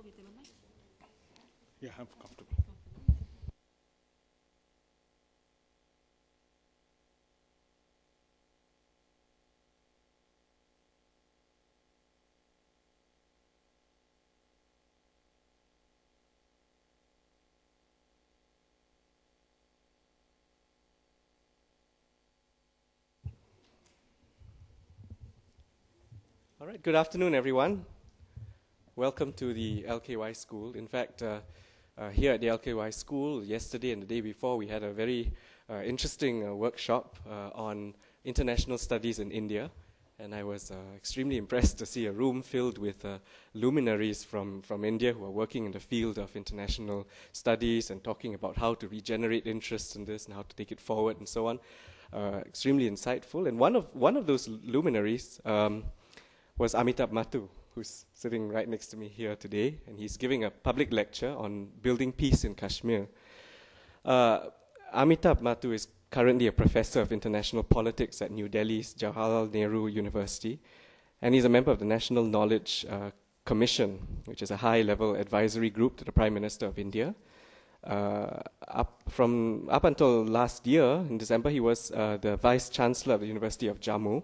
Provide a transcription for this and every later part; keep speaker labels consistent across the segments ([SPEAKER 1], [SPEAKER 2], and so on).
[SPEAKER 1] with the mic?
[SPEAKER 2] Yeah, I'm comfortable.
[SPEAKER 3] All right, good afternoon, everyone. Welcome to the LKY School. In fact, here at the LKY School, yesterday and the day before, we had a very interesting workshop on international studies in India. And I was extremely impressed to see a room filled with luminaries from India who are working in the field of international studies and talking about how to regenerate interest in this and how to take it forward and so on. Extremely insightful. And one of those luminaries was Amitabh Mattoo, who's sitting right next to me here today, and he's giving a public lecture on building peace in Kashmir. Amitabh Mattoo is currently a professor of international politics at New Delhi's Jawaharlal Nehru University, and he's a member of the National Knowledge Commission, which is a high-level advisory group to the Prime Minister of India. Up until last year, in December, he was the Vice-Chancellor of the University of Jammu.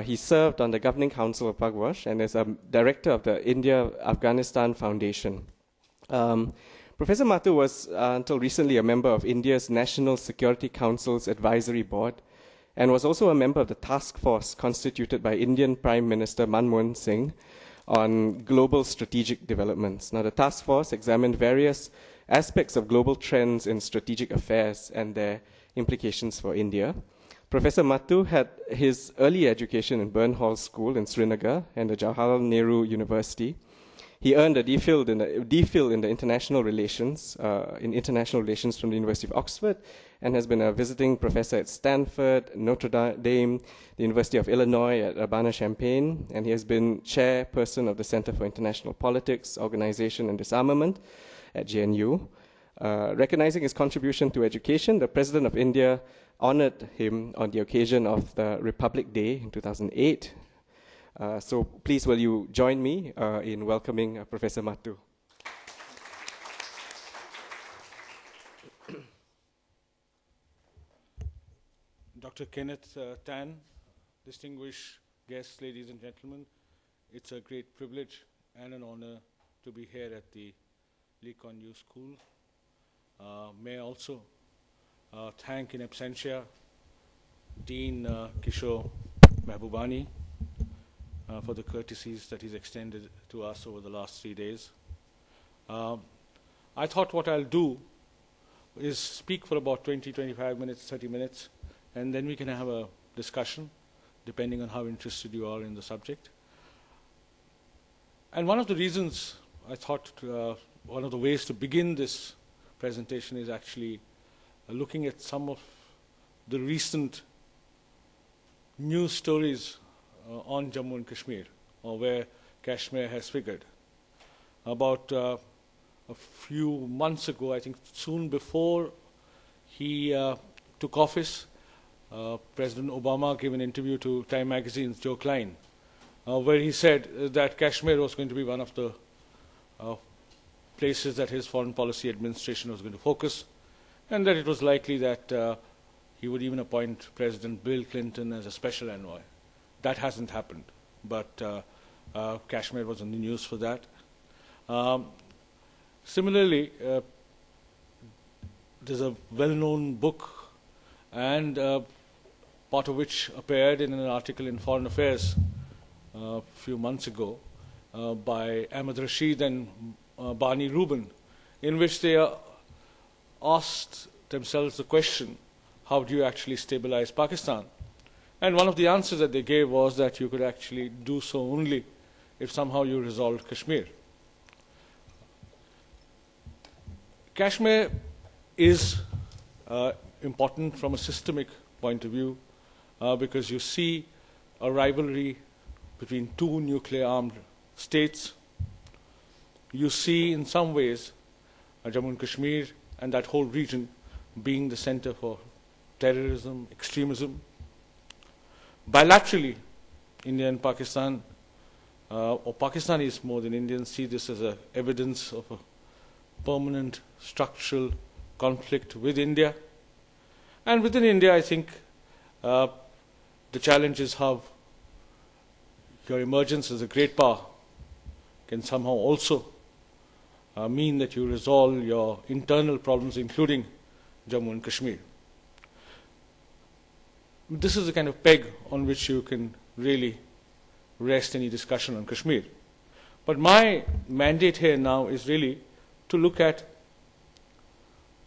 [SPEAKER 3] He served on the Governing Council of Bhagwash and is a director of the India-Afghanistan Foundation. Professor Mattoo was, until recently, a member of India's National Security Council's Advisory Board and was also a member of the task force constituted by Indian Prime Minister Manmohan Singh on global strategic developments. Now, the task force examined various aspects of global trends in strategic affairs and their implications for India. Professor Mattoo had his early education in Burnhall School in Srinagar and the Jawaharlal Nehru University. He earned a DPhil in the international relations from the University of Oxford, and has been a visiting professor at Stanford, Notre Dame, the University of Illinois at Urbana-Champaign, and he has been chairperson of the Center for International Politics, Organization and Disarmament at JNU. Recognizing his contribution to education, the President of India honored him on the occasion of the Republic Day in 2008. So please, will you join me in welcoming Professor Mattoo?
[SPEAKER 2] Dr. Kenneth Tan, distinguished guests, ladies and gentlemen, it's a great privilege and an honor to be here at the LKYSPP School. May I also thank in absentia Dean Kishore Mahbubani for the courtesies that he's extended to us over the last 3 days. I thought what I'll do is speak for about 20, 25 minutes, 30 minutes, and then we can have a discussion, depending on how interested you are in the subject. And one of the reasons I thought, one of the ways to begin this presentation is actually looking at some of the recent news stories on Jammu and Kashmir, or where Kashmir has figured. About a few months ago, I think soon before he took office, President Obama gave an interview to Time Magazine's Joe Klein, where he said that Kashmir was going to be one of the places that his foreign policy administration was going to focus, and that it was likely that he would even appoint President Bill Clinton as a special envoy. That hasn't happened, but Kashmir was in the news for that. Similarly, there's a well-known book, and part of which appeared in an article in Foreign Affairs a few months ago by Ahmed Rashid and Barney Rubin, in which they asked themselves the question, how do you actually stabilize Pakistan? And one of the answers that they gave was that you could actually do so only if somehow you resolved Kashmir. Kashmir is important from a systemic point of view because you see a rivalry between two nuclear-armed states. You see, in some ways, Jammu and Kashmir and that whole region being the center for terrorism, extremism. Bilaterally, India and Pakistan or Pakistanis more than Indians, see this as evidence of a permanent structural conflict with India. And within India, I think the challenge is how your emergence as a great power can somehow also mean that you resolve your internal problems, including Jammu and Kashmir. This is the kind of peg on which you can really rest any discussion on Kashmir. But my mandate here now is really to look at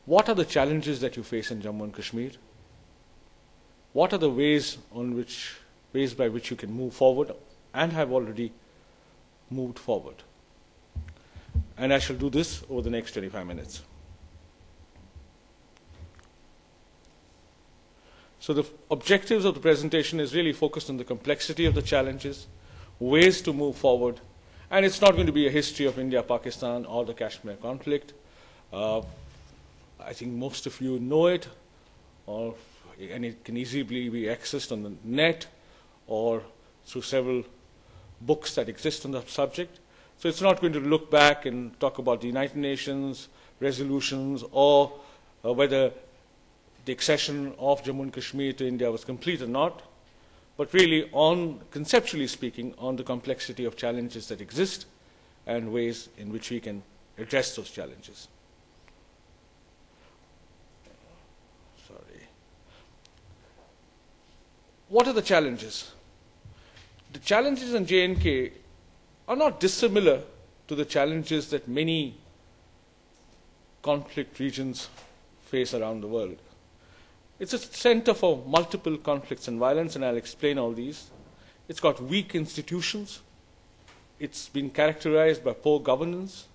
[SPEAKER 2] what are the challenges that you face in Jammu and Kashmir, what are the ways by which you can move forward and have already moved forward. And I shall do this over the next 25 minutes. So the objectives of the presentation is really focused on the complexity of the challenges, ways to move forward, and it's not going to be a history of India, Pakistan, or the Kashmir conflict. I think most of you know it, and it can easily be accessed on the net or through several books that exist on the subject. So it's not going to look back and talk about the United Nations resolutions or whether the accession of Jammu and Kashmir to India was complete or not, but really on, conceptually speaking, on the complexity of challenges that exist and ways in which we can address those challenges. Sorry. What are the challenges? The challenges in J&K are not dissimilar to the challenges that many conflict regions face around the world. It's a center for multiple conflicts and violence, and I'll explain all these. It's got weak institutions. It's been characterized by poor governance.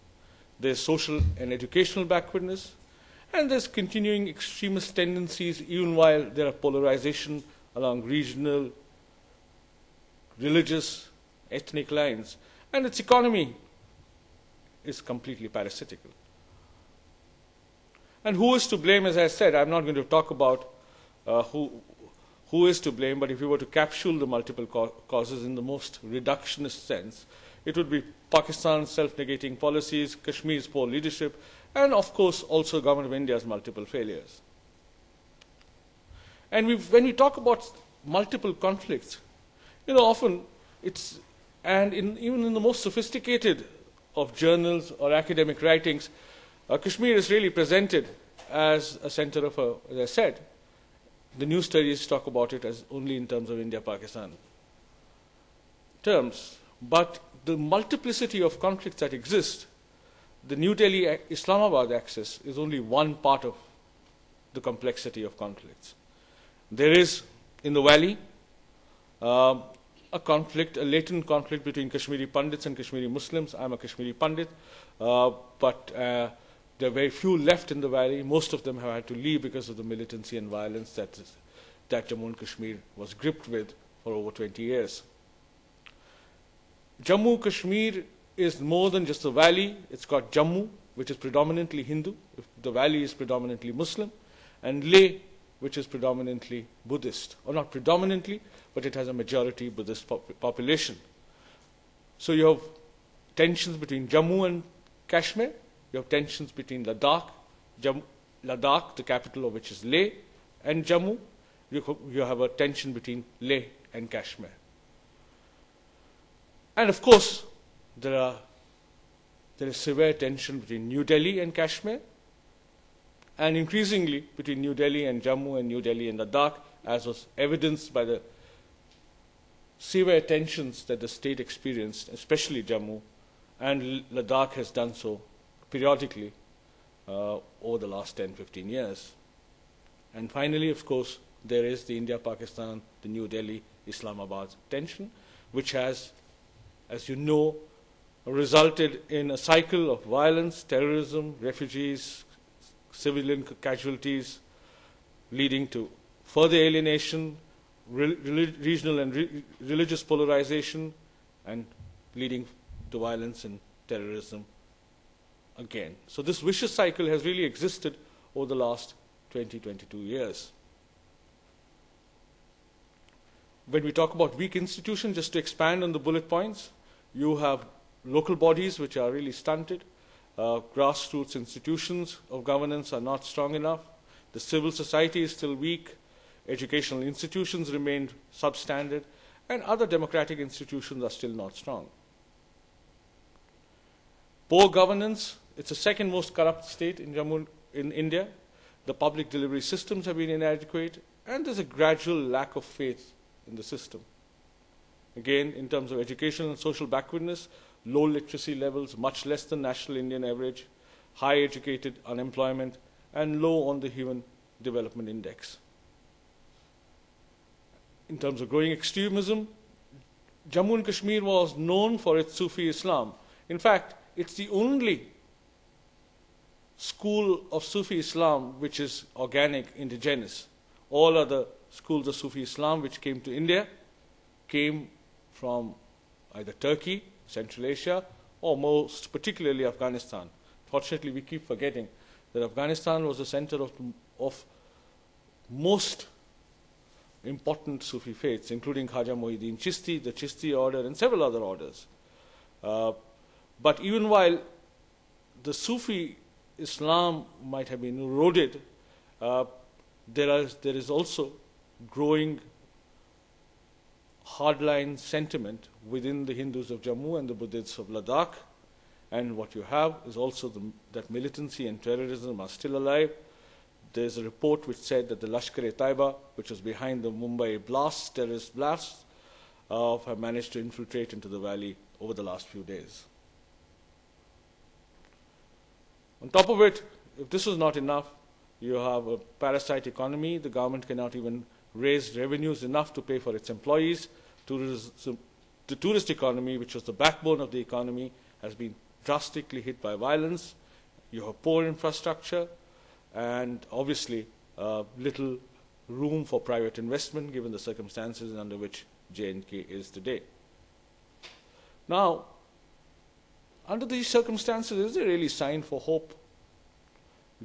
[SPEAKER 2] There's social and educational backwardness. And there's continuing extremist tendencies, even while there are polarization along regional, religious, ethnic lines. And its economy is completely parasitical. And who is to blame, as I said? I'm not going to talk about who is to blame, but if you were to capsule the multiple causes in the most reductionist sense, it would be Pakistan's self-negating policies, Kashmir's poor leadership, and of course also Government of India's multiple failures. And when we talk about multiple conflicts, often it's, and even in the most sophisticated of journals or academic writings, Kashmir is really presented as a center of, as I said, the new studies talk about it as only in terms of India-Pakistan terms. But the multiplicity of conflicts that exist, the New Delhi-Islamabad axis is only one part of the complexity of conflicts. There is, in the valley, a latent conflict between Kashmiri Pandits and Kashmiri Muslims. I'm a Kashmiri Pandit, but there are very few left in the valley. Most of them have had to leave because of the militancy and violence that Jammu and Kashmir was gripped with for over 20 years. Jammu Kashmir is more than just a valley. It's got Jammu, which is predominantly Hindu. The valley is predominantly Muslim, and Leh, which is predominantly Buddhist. Or not predominantly, but it has a majority Buddhist population. So you have tensions between Jammu and Kashmir. You have tensions between Ladakh, the capital of which is Leh, and Jammu. You have a tension between Leh and Kashmir. And of course, there is severe tension between New Delhi and Kashmir, and increasingly between New Delhi and Jammu and New Delhi and Ladakh, as was evidenced by the severe tensions that the state experienced, especially Jammu, and Ladakh has done so periodically over the last 10, 15 years. And finally, of course, there is the India-Pakistan, the New Delhi-Islamabad tension, which has, as you know, resulted in a cycle of violence, terrorism, refugees, civilian casualties, leading to further alienation, regional and religious polarization, and leading to violence and terrorism again. So this vicious cycle has really existed over the last 20, 22 years. When we talk about weak institutions, just to expand on the bullet points, You have local bodies which are really stunted. Grassroots institutions of governance are not strong enough. The civil society is still weak. Educational institutions remain substandard. And other democratic institutions are still not strong. Poor governance. It's the second most corrupt state in Jammu, in India. The public delivery systems have been inadequate, and there's a gradual lack of faith in the system. Again, in terms of educational and social backwardness, low literacy levels, much less than national Indian average, high educated unemployment, and low on the Human Development Index. In terms of growing extremism, Jammu and Kashmir was known for its Sufi Islam. In fact, it's the only school of Sufi Islam which is organic, indigenous. All other schools of Sufi Islam which came to India came from either Turkey, Central Asia, or most particularly Afghanistan. Fortunately, we keep forgetting that Afghanistan was the center of most important Sufi faiths, including Khaja Muhyiddin Chishti, the Chishti order, and several other orders. But even while the Sufi Islam might have been eroded, there is also growing hardline sentiment within the Hindus of Jammu and the Buddhists of Ladakh. And what you have is also that militancy and terrorism are still alive. There's a report which said that the Lashkar-e-Taiba, which was behind the Mumbai blasts, terrorist blasts, have managed to infiltrate into the valley over the last few days. On top of it, if this was not enough, you have a parasite economy. The government cannot even raise revenues enough to pay for its employees. The tourist economy, which was the backbone of the economy, has been drastically hit by violence. You have poor infrastructure and obviously little room for private investment given the circumstances under which J&K is today. Now, under these circumstances, is there really sign for hope,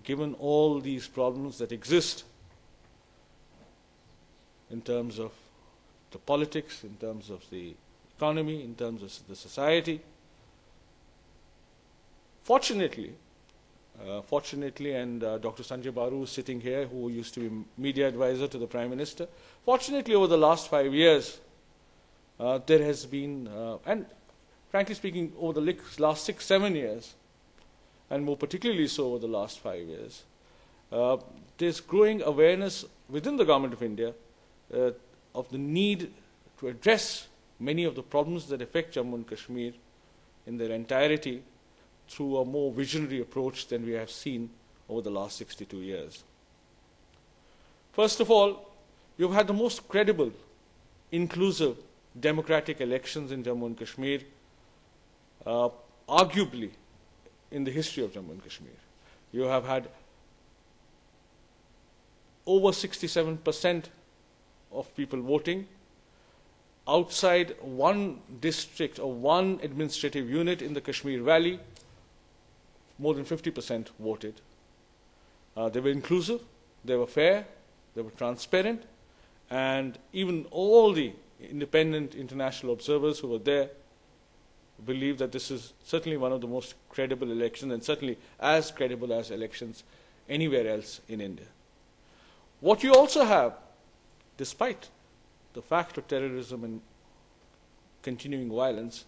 [SPEAKER 2] given all these problems that exist in terms of the politics, in terms of the economy, in terms of the society? Fortunately, and Dr. Sanjay Baru is sitting here, who used to be media advisor to the Prime Minister. Fortunately, over the last 5 years, there has been, and frankly speaking, over the last 6-7 years, and more particularly so over the last 5 years, there's growing awareness within the Government of India of the need to address many of the problems that affect Jammu and Kashmir in their entirety through a more visionary approach than we have seen over the last 62 years. First of all, you've had the most credible, inclusive, democratic elections in Jammu and Kashmir, arguably in the history of Jammu and Kashmir. You have had over 67% of people voting. Outside one district or one administrative unit in the Kashmir Valley, more than 50% voted. They were inclusive, they were fair, they were transparent, and even all the independent international observers who were there believe that this is certainly one of the most credible elections, and certainly as credible as elections anywhere else in India. What you also have, despite the fact of terrorism and continuing violence,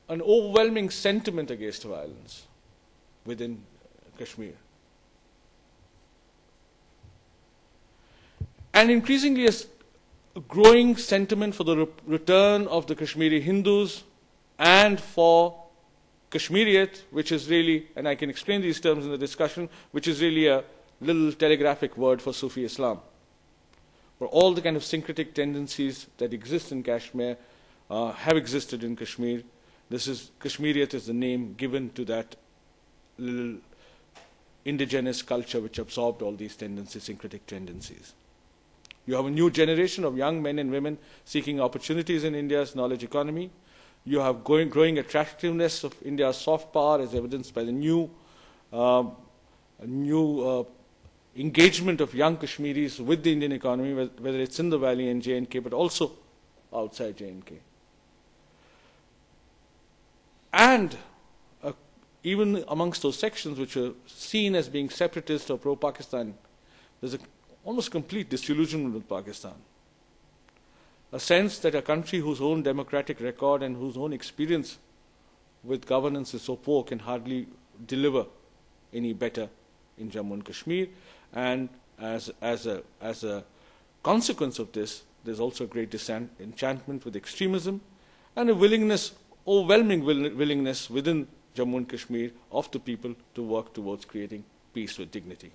[SPEAKER 2] an overwhelming sentiment against violence within Kashmir. And increasingly a growing sentiment for the return of the Kashmiri Hindus and for Kashmiriyat, which is really, and I can explain these terms in the discussion, which is really a little telegraphic word for Sufi Islam, where all the kind of syncretic tendencies that exist in Kashmir have existed in Kashmir. This is, Kashmiriyat is the name given to that little indigenous culture which absorbed all these tendencies, syncretic tendencies. You have a new generation of young men and women seeking opportunities in India's knowledge economy. You have growing attractiveness of India's soft power as evidenced by the new engagement of young Kashmiris with the Indian economy, whether it's in the valley and J&K, but also outside J&K. And even amongst those sections which are seen as being separatist or pro-Pakistan, there's an almost complete disillusionment with Pakistan. A sense that a country whose own democratic record and whose own experience with governance is so poor can hardly deliver any better in Jammu and Kashmir. And as a consequence of this, there's also a great disenchantment with extremism and a willingness, overwhelming willingness within Jammu and Kashmir of the people to work towards creating peace with dignity.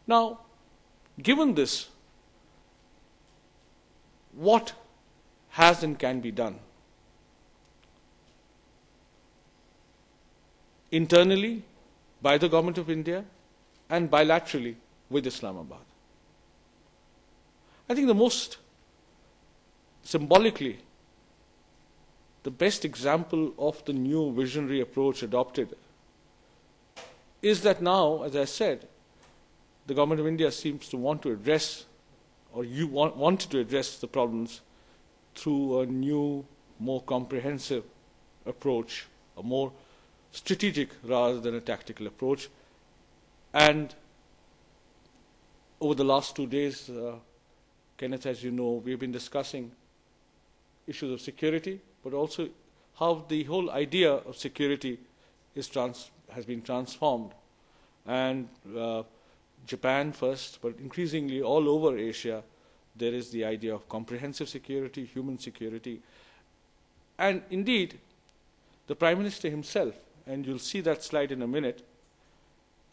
[SPEAKER 2] Now, given this, what has and can be done? Internally, by the Government of India, and bilaterally with Islamabad. I think the most symbolically, the best example of the new visionary approach adopted is that now, as I said, the Government of India seems to want to address, or wanted to address the problems through a new, more comprehensive approach, a more strategic rather than a tactical approach. And over the last 2 days, Kenneth, as you know, we've been discussing issues of security, but also how the whole idea of security has been transformed. And Japan first, but increasingly all over Asia, there is the idea of comprehensive security, human security. And indeed, the Prime Minister himself, and you'll see that slide in a minute,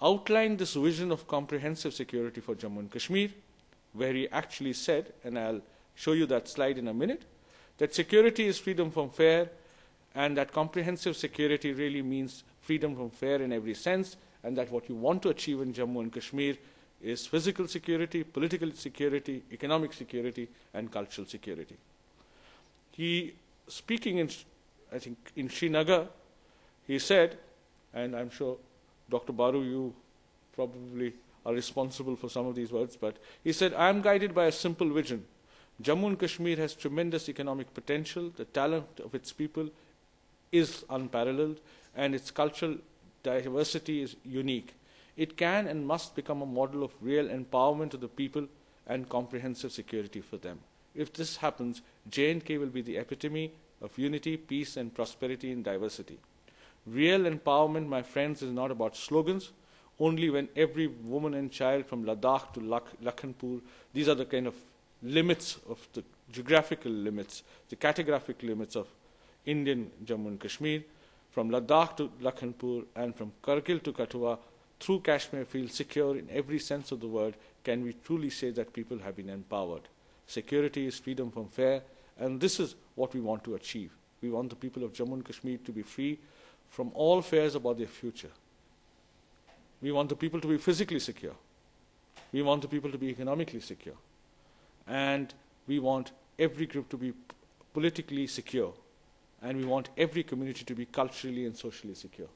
[SPEAKER 2] outlined this vision of comprehensive security for Jammu and Kashmir, where he actually said, and I'll show you that slide in a minute, that security is freedom from fear, and that comprehensive security really means freedom from fear in every sense, and that what you want to achieve in Jammu and Kashmir is physical security, political security, economic security, and cultural security. He, speaking in, I think, in Srinagar, he said, and I'm sure, Dr. Baru, you probably are responsible for some of these words, but he said, I am guided by a simple vision. Jammu and Kashmir has tremendous economic potential, the talent of its people is unparalleled, and its cultural diversity is unique. It can and must become a model of real empowerment of the people and comprehensive security for them. If this happens, J&K will be the epitome of unity, peace, and prosperity in diversity. Real empowerment, my friends, is not about slogans. Only when every woman and child from Ladakh to Lakhanpur, these are the kind of limits of the geographical limits, the cartographic limits of Indian Jammu and Kashmir, from Ladakh to Lakhanpur and from Kargil to Kathua, through Kashmir feel secure in every sense of the word, can we truly say that people have been empowered. Security is freedom from fear, and this is what we want to achieve. We want the people of Jammu and Kashmir to be free from all fears about their future. We want the people to be physically secure. We want the people to be economically secure. And we want every group to be politically secure. And we want every community to be culturally and socially secure.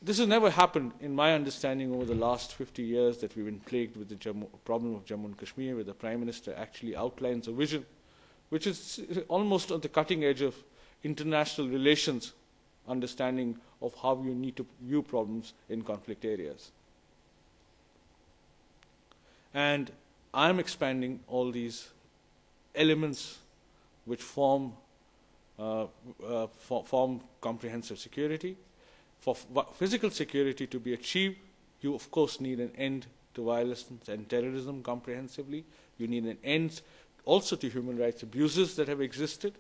[SPEAKER 2] This has never happened, in my understanding, over the last 50 years that we've been plagued with the problem of Jammu and Kashmir, where the Prime Minister actually outlines a vision which is almost on the cutting edge of international relations understanding of how you need to view problems in conflict areas. And I'm expanding all these elements which form comprehensive security. For physical security to be achieved, you of course need an end to violence and terrorism comprehensively. You need an end also to human rights abuses that have existed.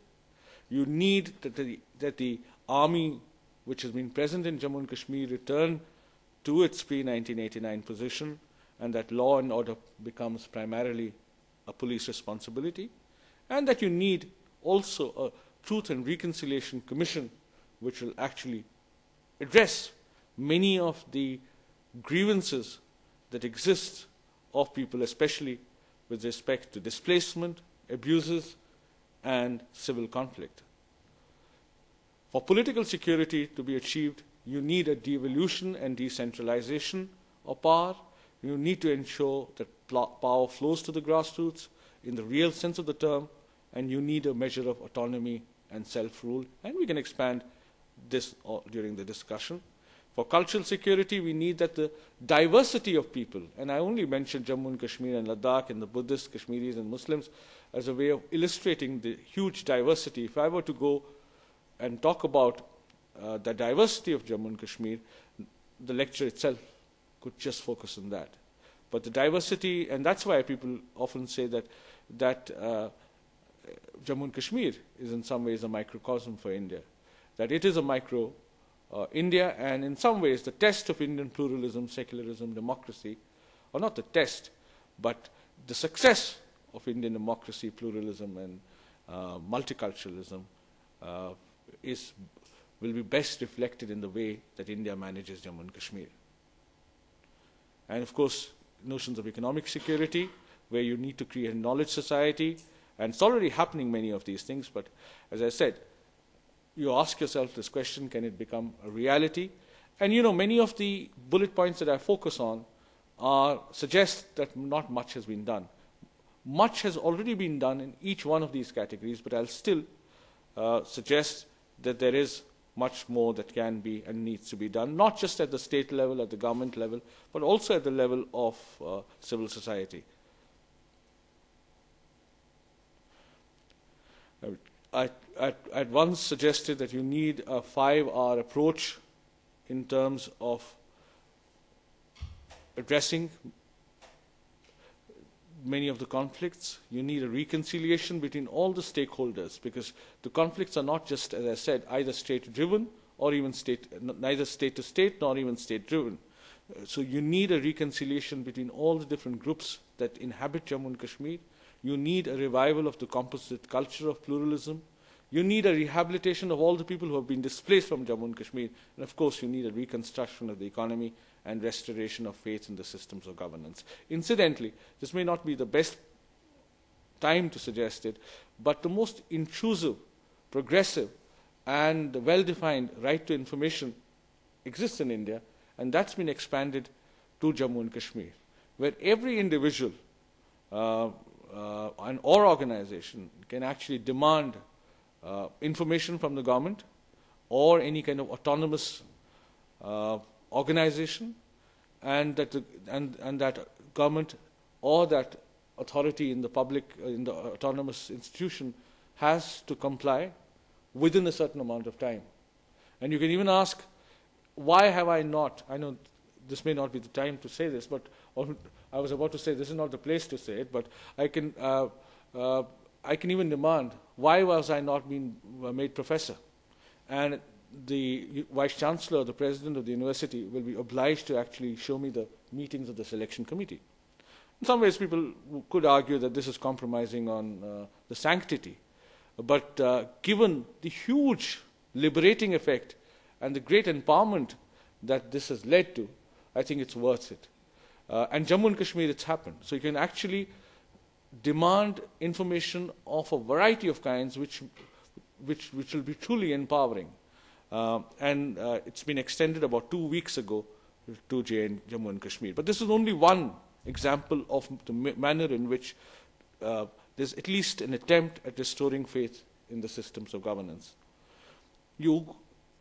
[SPEAKER 2] You need that the army, which has been present in Jammu and Kashmir, return to its pre-1989 position, and that law and order becomes primarily a police responsibility, and that you need also a Truth and Reconciliation Commission, which will actually address many of the grievances that exist of people, especially with respect to displacement, abuses, and civil conflict. For political security to be achieved, you need a devolution and decentralization of power. You need to ensure that power flows to the grassroots in the real sense of the term, and you need a measure of autonomy and self-rule, and we can expand this during the discussion. For cultural security, we need that the diversity of people, and I only mentioned Jammu and Kashmir and Ladakh and the Buddhists, Kashmiris and Muslims as a way of illustrating the huge diversity. If I were to go and talk about the diversity of Jammu and Kashmir, the lecture itself could just focus on that. But the diversity, and that's why people often say that Jammu and Kashmir is in some ways a microcosm for India, that it is a micro India, and in some ways the test of Indian pluralism, secularism, democracy, or not the test, but the success of Indian democracy, pluralism, and multiculturalism will be best reflected in the way that India manages Jammu and Kashmir. And of course, notions of economic security, where you need to create a knowledge society, and it's already happening, many of these things, but as I said, you ask yourself this question, can it become a reality? And you know, many of the bullet points that I focus on suggest that not much has been done. Much has already been done in each one of these categories, but I'll still suggest that there is much more that can be and needs to be done, not just at the state level, at the government level, but also at the level of civil society. I'd once suggested that you need a 5R approach in terms of addressing many of the conflicts. You need a reconciliation between all the stakeholders, because the conflicts are not just, as I said, either state-driven or even neither state-to-state nor even state-driven. So you need a reconciliation between all the different groups that inhabit Jammu and Kashmir. You need a revival of the composite culture of pluralism. You need a rehabilitation of all the people who have been displaced from Jammu and Kashmir. And of course, you need a reconstruction of the economy and restoration of faith in the systems of governance. Incidentally, this may not be the best time to suggest it, but the most intrusive, progressive, and well-defined right to information exists in India, and that's been expanded to Jammu and Kashmir, where every individual or organization can actually demand information from the government or any kind of autonomous organization, and that government or that authority in the public, in the autonomous institution, has to comply within a certain amount of time. And you can even ask, why have I not? I know this may not be the time to say this, but I was about to say this is not the place to say it, but I can even demand, why was I not being made professor? And the Vice-Chancellor, the President of the university, will be obliged to actually show me the meetings of the selection committee. In some ways, people could argue that this is compromising on the sanctity. But given the huge liberating effect and the great empowerment that this has led to, I think it's worth it. And Jammu and Kashmir, it's happened. So you can actually demand information of a variety of kinds which will be truly empowering. And it's been extended about 2 weeks ago to Jammu and Kashmir. But this is only one example of the manner in which there's at least an attempt at restoring faith in the systems of governance. You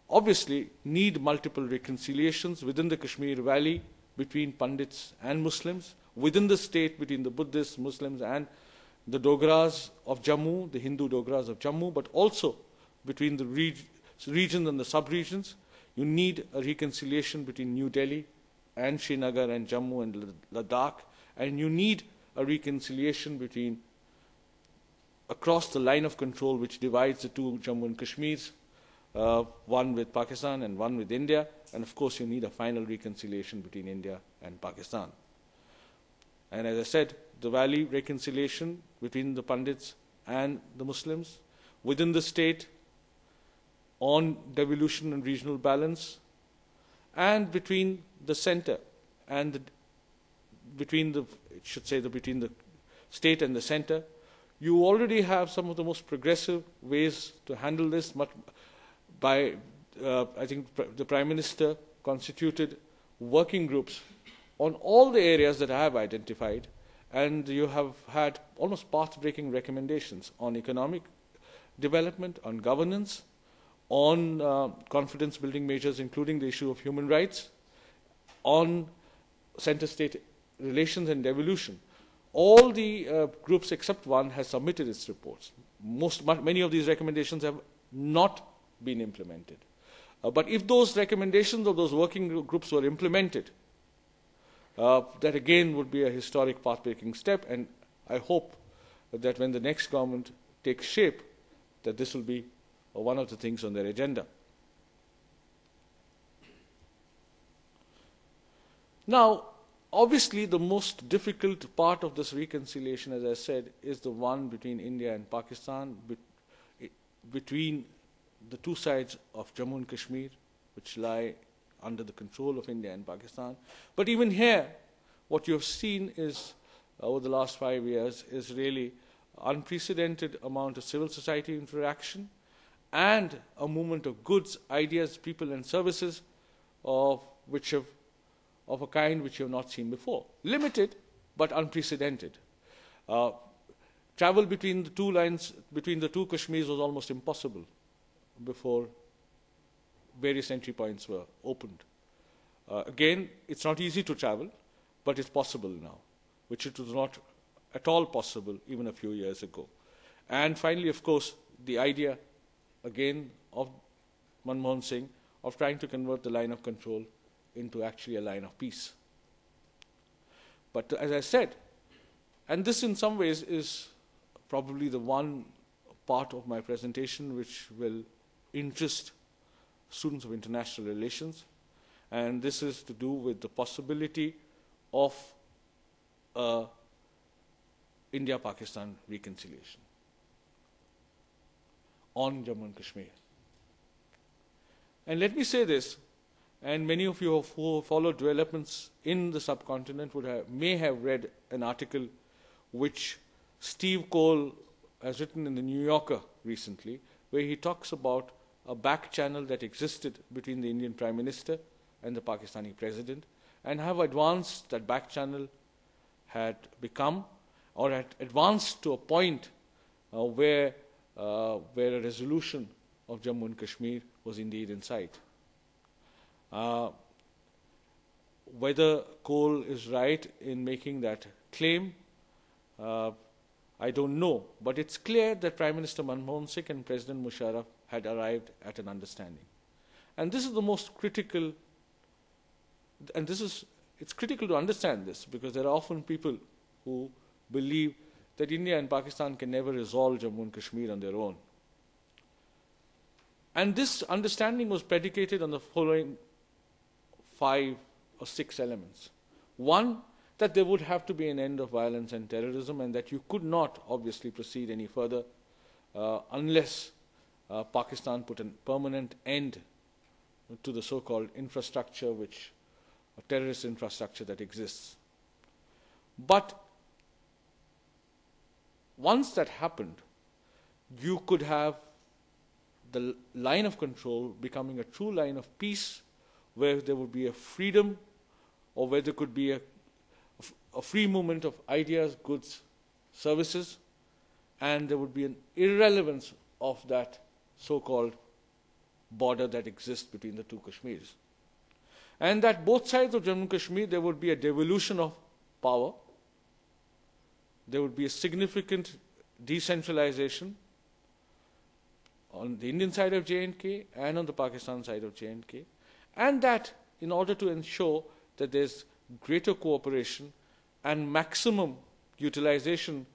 [SPEAKER 2] obviously need multiple reconciliations within the Kashmir Valley between Pandits and Muslims, within the state between the Buddhists, Muslims, and the Dogras of Jammu, the Hindu Dogras of Jammu, but also between the regions and the sub-regions. You need a reconciliation between New Delhi and Srinagar and Jammu and Ladakh, and you need a reconciliation between across the line of control which divides the two Jammu and Kashmirs, one with Pakistan and one with India, and of course you need a final reconciliation between India and Pakistan. And as I said, the valley reconciliation between the Pandits and the Muslims, within the state on devolution and regional balance, and between the center and between the state and the center. You already have some of the most progressive ways to handle this. I think the Prime Minister constituted working groups on all the areas that I have identified, and you have had almost path-breaking recommendations on economic development, on governance, on confidence-building measures, including the issue of human rights, on center-state relations and devolution. All the groups except one has submitted its reports. Many of these recommendations have not been implemented. But if those recommendations of those working groups were implemented, that again would be a historic path-breaking step, and I hope that when the next government takes shape, that this will be one of the things on their agenda. Now, obviously, the most difficult part of this reconciliation, as I said, is the one between India and Pakistan, between the two sides of Jammu and Kashmir, which lie under the control of India and Pakistan. But even here, what you have seen is, over the last 5 years, is really unprecedented amount of civil society interaction and a movement of goods, ideas, people and services of a kind which you have not seen before. Limited, but unprecedented. Travel between the two lines, between the two Kashmirs was almost impossible before various entry points were opened. Again, it's not easy to travel, but it's possible now, which it was not at all possible even a few years ago. And finally, of course, the idea, again, of Manmohan Singh of trying to convert the line of control into actually a line of peace. But as I said, and this in some ways is probably the one part of my presentation which will interest students of international relations, and this is to do with the possibility of India-Pakistan reconciliation on Jammu and Kashmir. And let me say this, and many of you who have followed developments in the subcontinent may have read an article which Steve Cole has written in the New Yorker recently, where he talks about a back channel that existed between the Indian Prime Minister and the Pakistani President, and how advanced that back channel had become, or had advanced to a point where a resolution of Jammu and Kashmir was indeed in sight. Whether Cole is right in making that claim, I don't know, but it's clear that Prime Minister Manmohan Singh and President Musharraf had arrived at an understanding. And this is the most critical, and it's critical to understand this, because there are often people who believe that India and Pakistan can never resolve Jammu and Kashmir on their own. And this understanding was predicated on the following 5 or 6 elements. One, that there would have to be an end of violence and terrorism, and that you could not obviously proceed any further unless Pakistan put a permanent end to the so-called infrastructure, a terrorist infrastructure that exists. But once that happened, you could have the line of control becoming a true line of peace, where there would be a freedom, or where there could be a free movement of ideas, goods, services, and there would be an irrelevance of that so-called border that exists between the two Kashmirs. And that both sides of Jammu and Kashmir, there would be a devolution of power, there would be a significant decentralization on the Indian side of J&K and on the Pakistan side of J&K, and that in order to ensure that there's greater cooperation and maximum utilization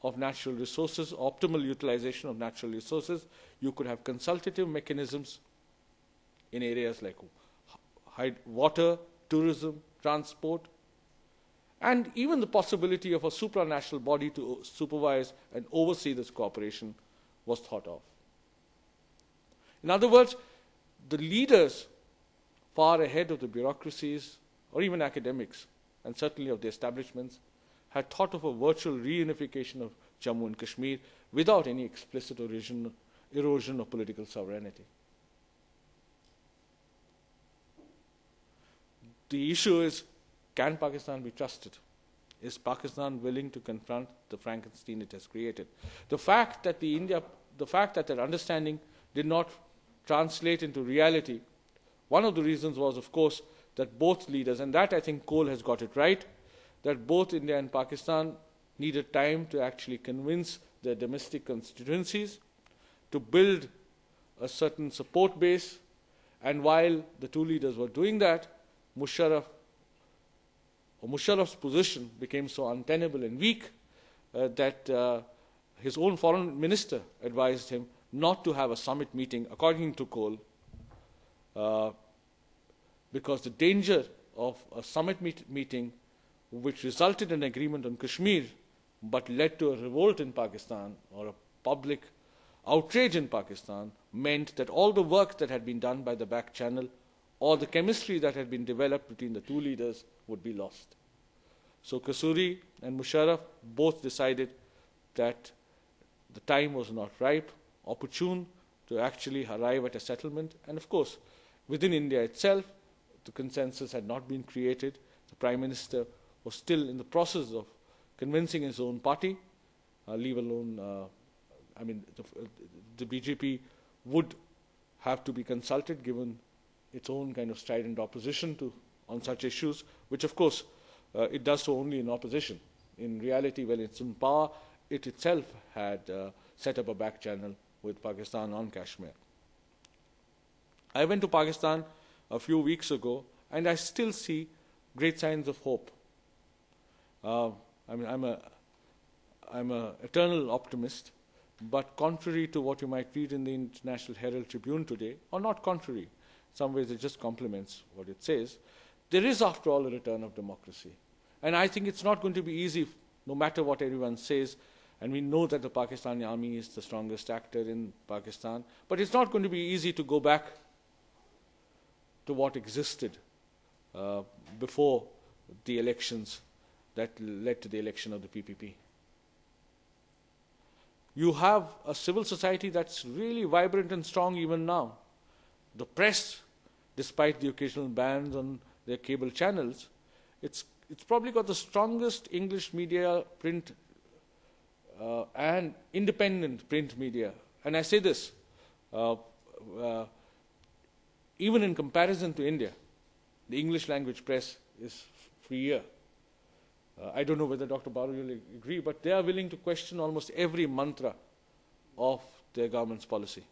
[SPEAKER 2] of natural resources, optimal utilization of natural resources, you could have consultative mechanisms in areas like water, tourism, transport, and even the possibility of a supranational body to supervise and oversee this cooperation was thought of. In other words, the leaders far ahead of the bureaucracies or even academics, and certainly of the establishments, had thought of a virtual reunification of Jammu and Kashmir without any explicit erosion of political sovereignty. The issue is, can Pakistan be trusted? Is Pakistan willing to confront the Frankenstein it has created? The fact that the the fact that understanding did not translate into reality, one of the reasons was, of course, that both leaders, and that I think Cole has got it right, that both India and Pakistan needed time to actually convince their domestic constituencies to build a certain support base. And while the two leaders were doing that, Musharraf's position became so untenable and weak that his own foreign minister advised him not to have a summit meeting, according to Cole, because the danger of a summit meeting which resulted in agreement on Kashmir but led to a revolt in Pakistan or a public outrage in Pakistan meant that all the work that had been done by the back channel or the chemistry that had been developed between the two leaders would be lost. So Kasuri and Musharraf both decided that the time was not ripe, opportune to actually arrive at a settlement. And of course, within India itself, the consensus had not been created. The Prime Minister was still in the process of convincing his own party, leave alone, the BJP would have to be consulted given its own kind of strident opposition on such issues, which of course it does so only in opposition. In reality, when it's in power, it itself had set up a back channel with Pakistan on Kashmir. I went to Pakistan a few weeks ago, and I still see great signs of hope. I'm an eternal optimist, but contrary to what you might read in the International Herald Tribune today, or not contrary, in some ways it just complements what it says, there is, after all, a return of democracy. And I think it's not going to be easy, no matter what everyone says, and we know that the Pakistani army is the strongest actor in Pakistan, but it's not going to be easy to go back to what existed before the elections that led to the election of the PPP. You have a civil society that's really vibrant and strong even now. The press, despite the occasional bans on their cable channels, it's probably got the strongest English media, print and independent print media. And I say this, even in comparison to India, the English language press is freer. I don't know whether Dr. Baru will agree, but they are willing to question almost every mantra of their government's policy.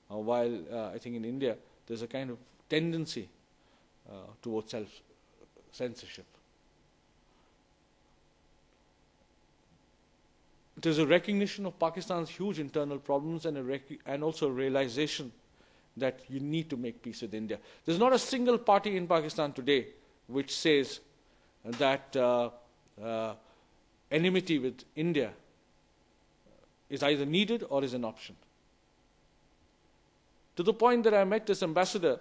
[SPEAKER 2] While I think in India, there's a kind of tendency towards self-censorship. There's a recognition of Pakistan's huge internal problems and also a realization that you need to make peace with India. There's not a single party in Pakistan today which says that enmity with India is either needed or is an option. To the point that I met this ambassador,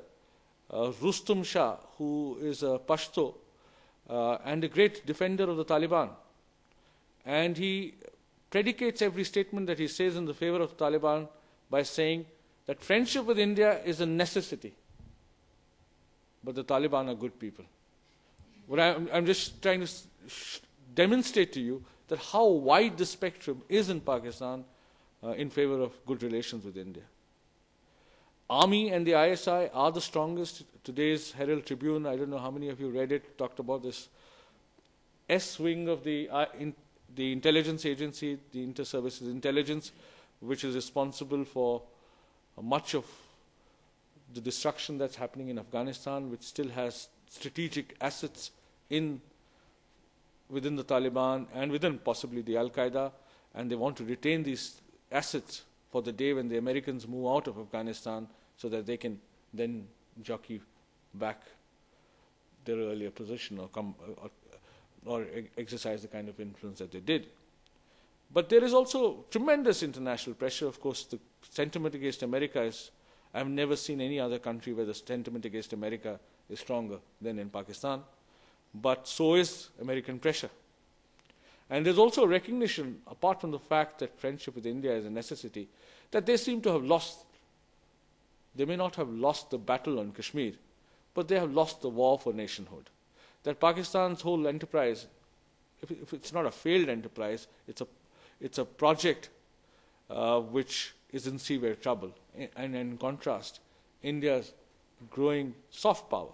[SPEAKER 2] Rustum Shah, who is a Pashto and a great defender of the Taliban. And he predicates every statement that he says in the favor of the Taliban by saying that friendship with India is a necessity, but the Taliban are good people. What I'm just trying to demonstrate to you that how wide the spectrum is in Pakistan in favor of good relations with India. Army and the ISI are the strongest. Today's Herald Tribune, I don't know how many of you read it, talked about this S wing of the intelligence agency, the Inter-Services Intelligence, which is responsible for much of the destruction that's happening in Afghanistan, which still has strategic assets within the Taliban and within possibly the Al-Qaeda, and they want to retain these assets for the day when the Americans move out of Afghanistan so that they can then jockey back their earlier position or exercise the kind of influence that they did. But there is also tremendous international pressure. Of course, the sentiment against America is, I've never seen any other country where the sentiment against America is stronger than in Pakistan. But so is American pressure. And there's also a recognition, apart from the fact that friendship with India is a necessity, that they seem to have lost. They may not have lost the battle on Kashmir, but they have lost the war for nationhood. That Pakistan's whole enterprise, if it's not a failed enterprise, it's a project which is in severe trouble. And in contrast, India's growing soft power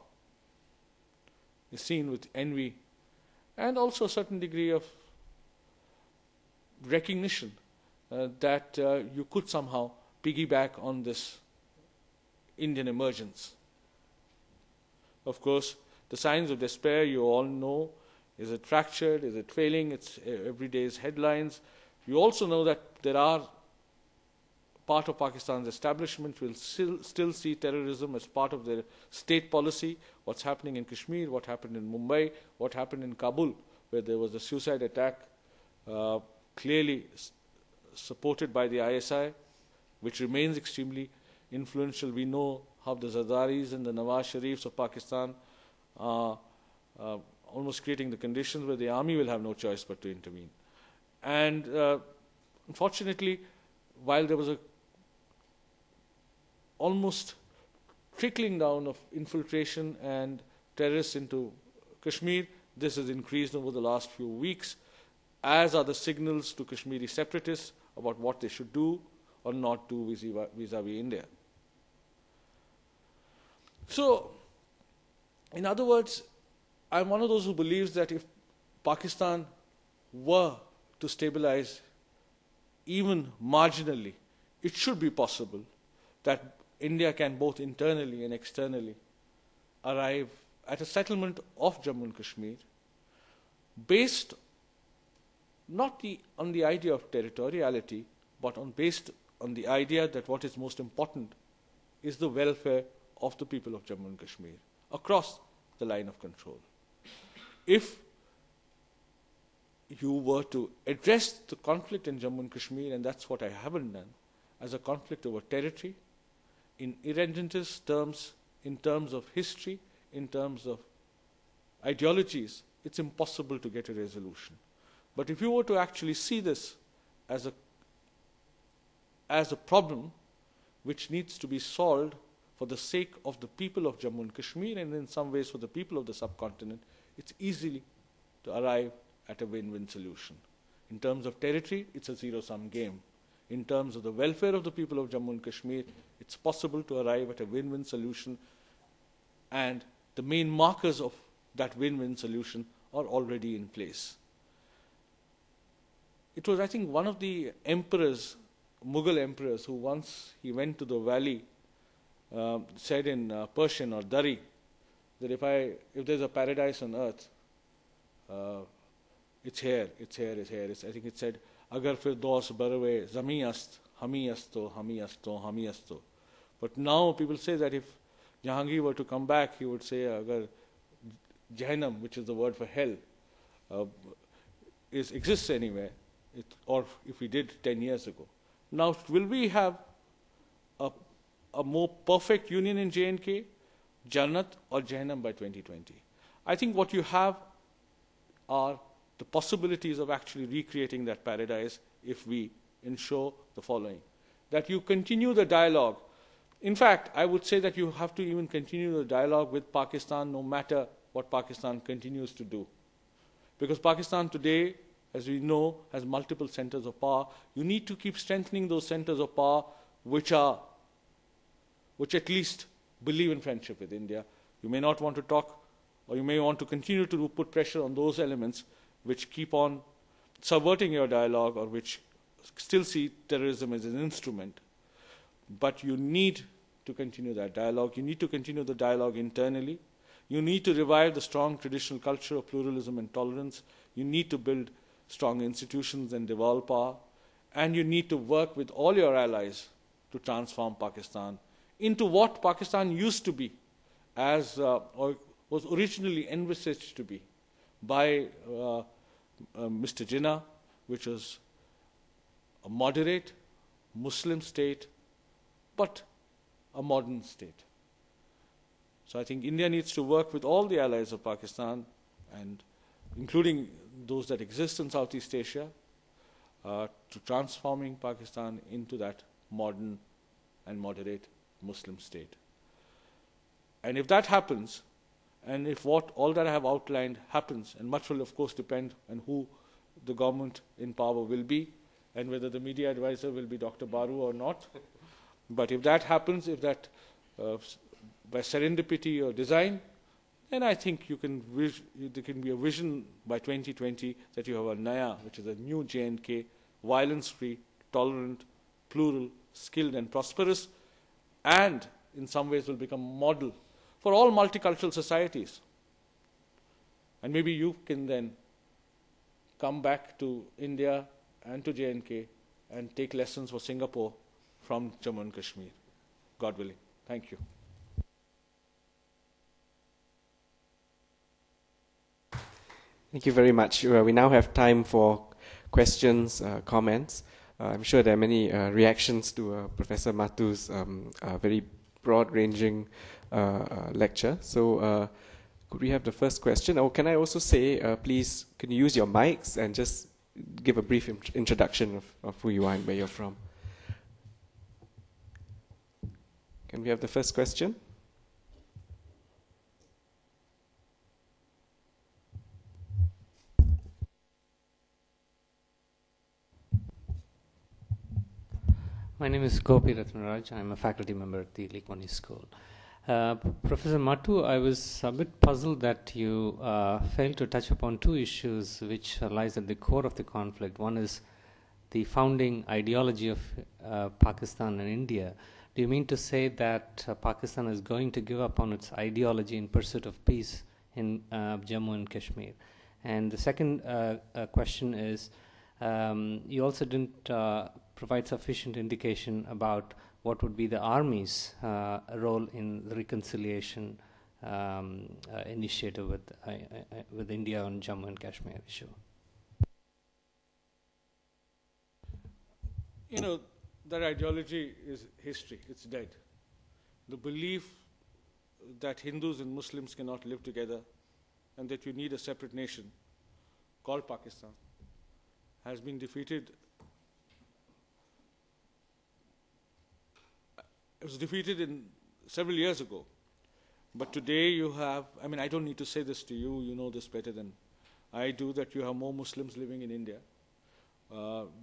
[SPEAKER 2] is seen with envy and also a certain degree of recognition that you could somehow piggyback on this Indian emergence. Of course, the signs of despair you all know. Is it fractured? Is it failing? It's every day's headlines. You also know that there are part of Pakistan's establishment will still see terrorism as part of their state policy. What's happening in Kashmir, what happened in Mumbai, what happened in Kabul, where there was a suicide attack clearly supported by the ISI, which remains extremely influential. We know how the Zardaris and the Nawaz Sharifs of Pakistan are almost creating the conditions where the army will have no choice but to intervene. And unfortunately, while there was a almost trickling down of infiltration and terrorists into Kashmir, this has increased over the last few weeks, as are the signals to Kashmiri separatists about what they should do or not do vis-a-vis India. So, in other words, I'm one of those who believes that if Pakistan were to stabilize even marginally, it should be possible that India can both internally and externally arrive at a settlement of Jammu and Kashmir based not on the idea of territoriality, but based on the idea that what is most important is the welfare of the people of Jammu and Kashmir across the line of control. If you were to address the conflict in Jammu and Kashmir, and that's what I haven't done, as a conflict over territory, in irredentist terms, in terms of history, in terms of ideologies, it's impossible to get a resolution. But if you were to actually see this as a problem which needs to be solved for the sake of the people of Jammu and Kashmir, and in some ways for the people of the subcontinent, it's easily to arrive at a win-win solution. In terms of territory, it's a zero-sum game. In terms of the welfare of the people of Jammu and Kashmir, it's possible to arrive at a win-win solution, and the main markers of that win-win solution are already in place. It was, I think, one of the emperors, Mughal emperors, who once he went to the valley, said in Persian or Dari, that if there's a paradise on earth, it's here, it's here, it's here. I think it said, Agar Firdaus Barwe Zami ast, Hami asto, Hami asto, Hami asto. But now people say that if Jahangir were to come back, he would say, Agar Jahannam, which is the word for hell, exists anywhere, or if we did 10 years ago. Now, will we have a more perfect union in J&K, Jannat or Jahannam by 2020? I think what you have are the possibilities of actually recreating that paradise if we ensure the following. That you continue the dialogue. In fact, I would say that you have to even continue the dialogue with Pakistan no matter what Pakistan continues to do. Because Pakistan today, as we know, has multiple centers of power. You need to keep strengthening those centers of power which at least believe in friendship with India. You may not want to talk, or you may want to continue to put pressure on those elements which keep on subverting your dialogue or which still see terrorism as an instrument. But you need to continue that dialogue. You need to continue the dialogue internally. You need to revive the strong traditional culture of pluralism and tolerance. You need to build strong institutions and devolve power. And you need to work with all your allies to transform Pakistan into what Pakistan used to be, or was originally envisaged to be by Mr. Jinnah, which was a moderate Muslim state, but a modern state. So I think India needs to work with all the allies of Pakistan, and including those that exist in Southeast Asia, to transforming Pakistan into that modern and moderate Muslim state. And if that happens, and if all that I have outlined happens, and much will of course depend on who the government in power will be, and whether the media advisor will be Dr. Baru or not. But if that happens, if that by serendipity or design, then I think there can be a vision by 2020 that you have a Naya, which is a new J&K, violence-free, tolerant, plural, skilled and prosperous, and in some ways will become a model for all multicultural societies. And maybe you can then come back to India and to J&K and take lessons for Singapore from Jammu and Kashmir, God willing. Thank you.
[SPEAKER 3] Thank you very much. We now have time for questions, comments. I'm sure there are many reactions to Professor Mattoo's very broad-ranging lecture. So could we have the first question? Or can I also say, please, can you use your mics and just give a brief introduction of who you are and where you're from? Can we have the first question?
[SPEAKER 1] My name is Gopi Ratnaraj. I'm a faculty member at the LKYSPP School. Professor Mattoo, I was a bit puzzled that you failed to touch upon two issues which lies at the core of the conflict. One is the founding ideology of Pakistan and India. Do you mean to say that Pakistan is going to give up on its ideology in pursuit of peace in Jammu and Kashmir? And the second question is, you also didn't provide sufficient indication about what would be the Army's role in the reconciliation initiative with India on Jammu and Kashmir issue.
[SPEAKER 2] You know, that ideology is history. It's dead. The belief that Hindus and Muslims cannot live together and that you need a separate nation called Pakistan has been defeated. It was defeated several years ago. But today you have, I mean, I don't need to say this to you, you know this better than I do, that you have more Muslims living in India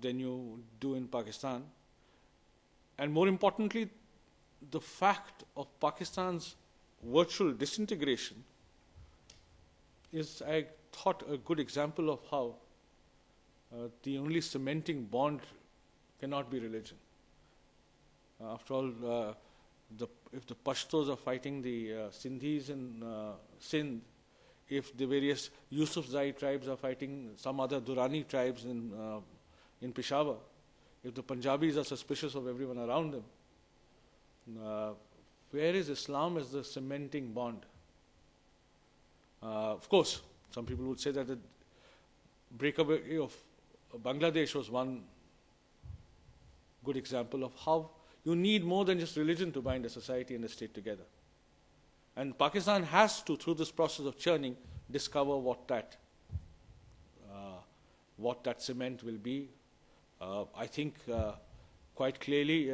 [SPEAKER 2] than you do in Pakistan. And more importantly, the fact of Pakistan's virtual disintegration is, I thought, a good example of how the only cementing bond cannot be religion. After all, if the Pashtos are fighting the Sindhis in Sindh, if the various Yusufzai tribes are fighting some other Durrani tribes in Peshawar, if the Punjabis are suspicious of everyone around them, where is Islam as the cementing bond? Of course, some people would say that the breakaway of Bangladesh was one good example of how you need more than just religion to bind a society and a state together. And Pakistan has to, through this process of churning, discover what that cement will be. I think quite clearly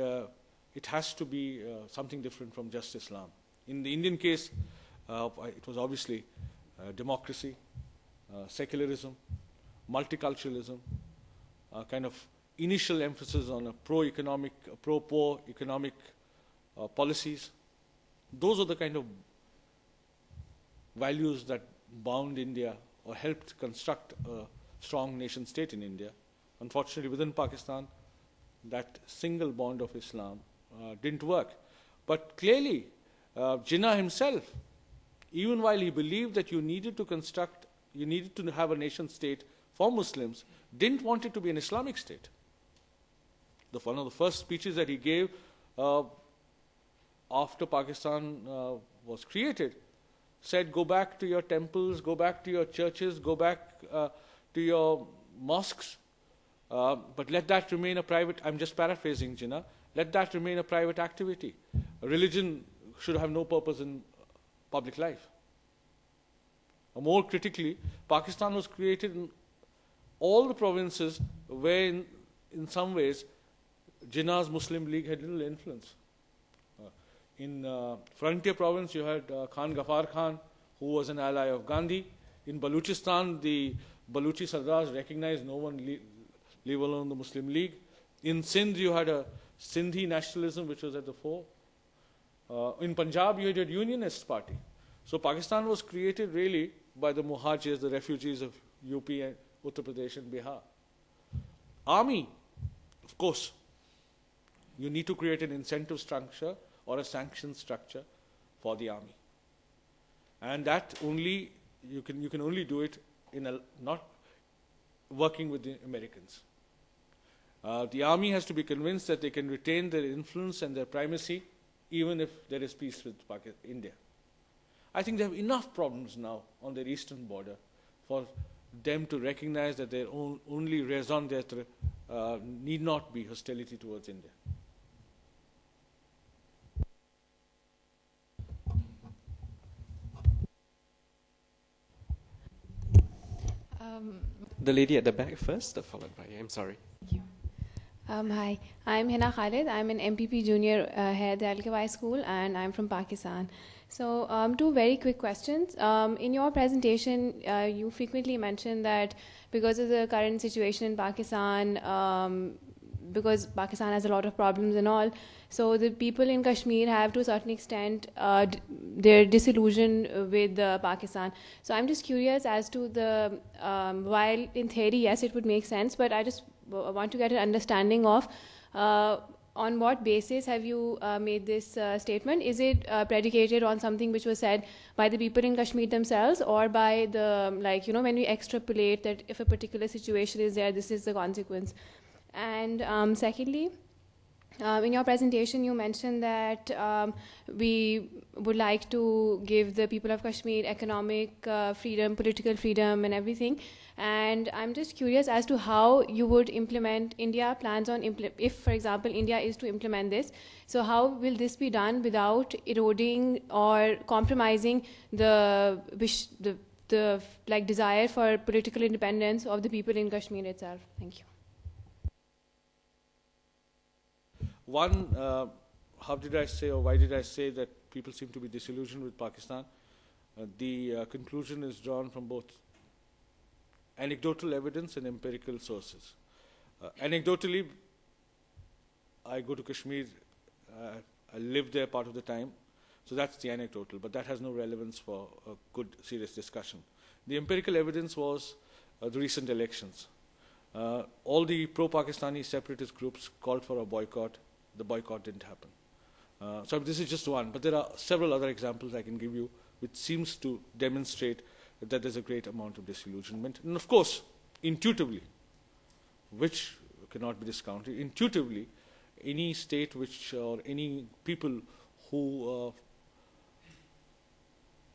[SPEAKER 2] it has to be something different from just Islam. In the Indian case, it was obviously democracy, secularism, multiculturalism, kind of initial emphasis on a pro-economic, pro-poor economic policies. Those are the kind of values that bound India or helped construct a strong nation state in India. Unfortunately, within Pakistan, that single bond of Islam didn't work. But clearly, Jinnah himself, even while he believed that you needed to have a nation state for Muslims, didn't want it to be an Islamic state. One of the first speeches that he gave after Pakistan was created said, go back to your temples, go back to your churches, go back to your mosques, but let that remain a private, I'm just paraphrasing Jinnah, let that remain a private activity. Religion should have no purpose in public life. Or more critically, Pakistan was created in all the provinces where in some ways Jinnah's Muslim League had little influence. In Frontier province, you had Khan Ghaffar Khan, who was an ally of Gandhi. In Baluchistan, the Baluchi Sardars recognized no one leave alone the Muslim League. In Sindh, you had a Sindhi nationalism, which was at the fore. In Punjab, you had a unionist party. So Pakistan was created really by the Muhajirs, the refugees of UP and Uttar Pradesh and Bihar. Army, of course, you need to create an incentive structure or a sanction structure for the army. And that only, you can only do it in not working with the Americans. The army has to be convinced that they can retain their influence and their primacy even if there is peace with India. I think they have enough problems now on their eastern border for them to recognize that their only raison d'etre need not be hostility towards India.
[SPEAKER 3] The lady at the back first, followed by you. I'm sorry.
[SPEAKER 4] Thank you. Hi, I'm Hina Khalid. I'm an MPP junior here at the LKY school, and I'm from Pakistan. So, two very quick questions. In your presentation, you frequently mentioned that because of the current situation in Pakistan, because Pakistan has a lot of problems and all, so the people in Kashmir have to a certain extent their disillusion with Pakistan. So I'm just curious as to the, while in theory, yes, it would make sense, but I just want to get an understanding of on what basis have you made this statement? Is it predicated on something which was said by the people in Kashmir themselves, or by the, like, when we extrapolate that if a particular situation is there, this is the consequence? And secondly, in your presentation, you mentioned that we would like to give the people of Kashmir economic freedom, political freedom, and everything. And I'm just curious as to how you would implement, India plans on, if, for example, India is to implement this, so how will this be done without eroding or compromising the like desire for political independence of the people in Kashmir itself? Thank you.
[SPEAKER 2] One, how did I say, or why did I say that people seem to be disillusioned with Pakistan? The conclusion is drawn from both anecdotal evidence and empirical sources. Anecdotally, I go to Kashmir, I live there part of the time, so that's the anecdotal, but that has no relevance for a good, serious discussion. The empirical evidence was the recent elections. All the pro-Pakistani separatist groups called for a boycott. The boycott didn't happen. So this is just one, but there are several other examples I can give you which seems to demonstrate that there's a great amount of disillusionment. And of course, intuitively, which cannot be discounted, intuitively, any state which, or any people who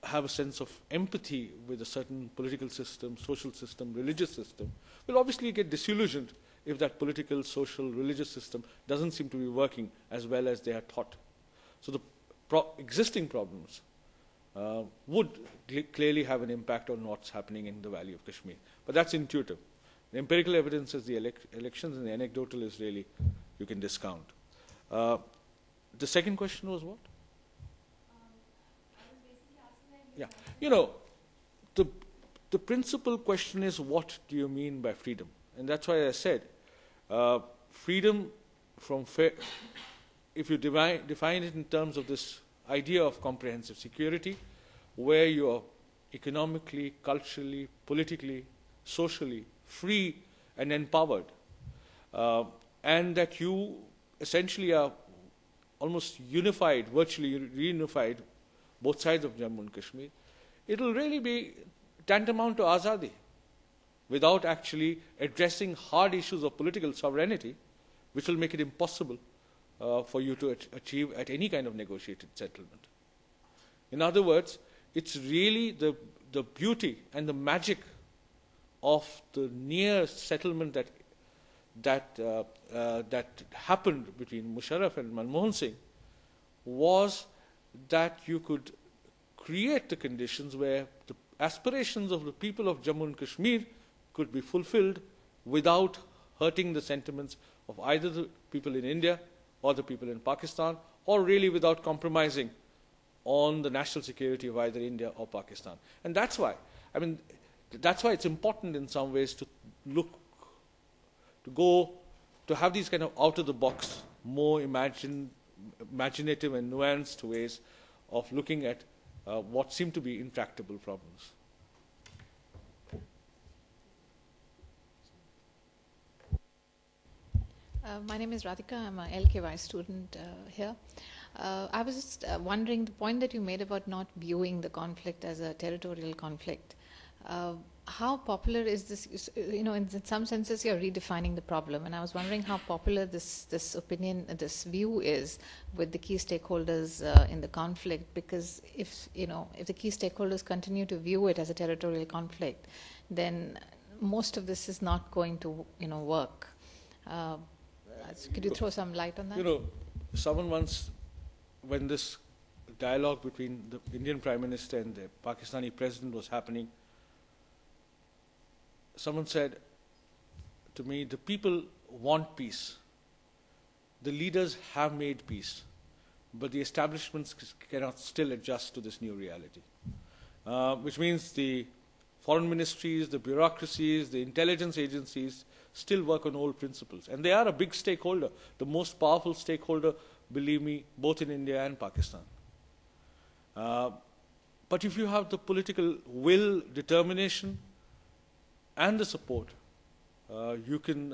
[SPEAKER 2] have a sense of empathy with a certain political system, social system, religious system, will obviously get disillusioned if that political, social, religious system doesn't seem to be working as well as they had thought. So the existing problems would clearly have an impact on what's happening in the Valley of Kashmir. But that's intuitive. The empirical evidence is the elections, and the anecdotal is really, you can discount. The second question was what?
[SPEAKER 4] I was basically asking,
[SPEAKER 2] Yeah. The principal question is, what do you mean by freedom? And that's why I said, freedom from if you define it in terms of this idea of comprehensive security, where you are economically, culturally, politically, socially free and empowered, and that you essentially are almost unified, virtually reunified, both sides of Jammu and Kashmir, it will really be tantamount to azadi, without actually addressing hard issues of political sovereignty, which will make it impossible for you to achieve at any kind of negotiated settlement. In other words, it's really the beauty and the magic of the near settlement that happened between Musharraf and Manmohan Singh was that you could create the conditions where the aspirations of the people of Jammu and Kashmir could be fulfilled without hurting the sentiments of either the people in India or the people in Pakistan, or really without compromising on the national security of either India or Pakistan. And that's why, that's why it's important in some ways to to have these kind of out-of-the-box, more imaginative and nuanced ways of looking at what seem to be intractable problems.
[SPEAKER 5] My name is Radhika. I'm a LKY student here. I was just wondering, the point that you made about not viewing the conflict as a territorial conflict, how popular is this? You know, in some senses, you're redefining the problem, and I was wondering how popular this opinion, this view is with the key stakeholders in the conflict. Because if the key stakeholders continue to view it as a territorial conflict, then most of this is not going to work. Could you throw some light on that?
[SPEAKER 2] You know, someone once, when this dialogue between the Indian Prime Minister and the Pakistani President was happening, someone said to me, the people want peace. The leaders have made peace, but the establishments cannot still adjust to this new reality. Which means the foreign ministries, the bureaucracies, the intelligence agencies still work on old principles. And they are a big stakeholder, the most powerful stakeholder, believe me, both in India and Pakistan. But if you have the political will, determination, and the support, you can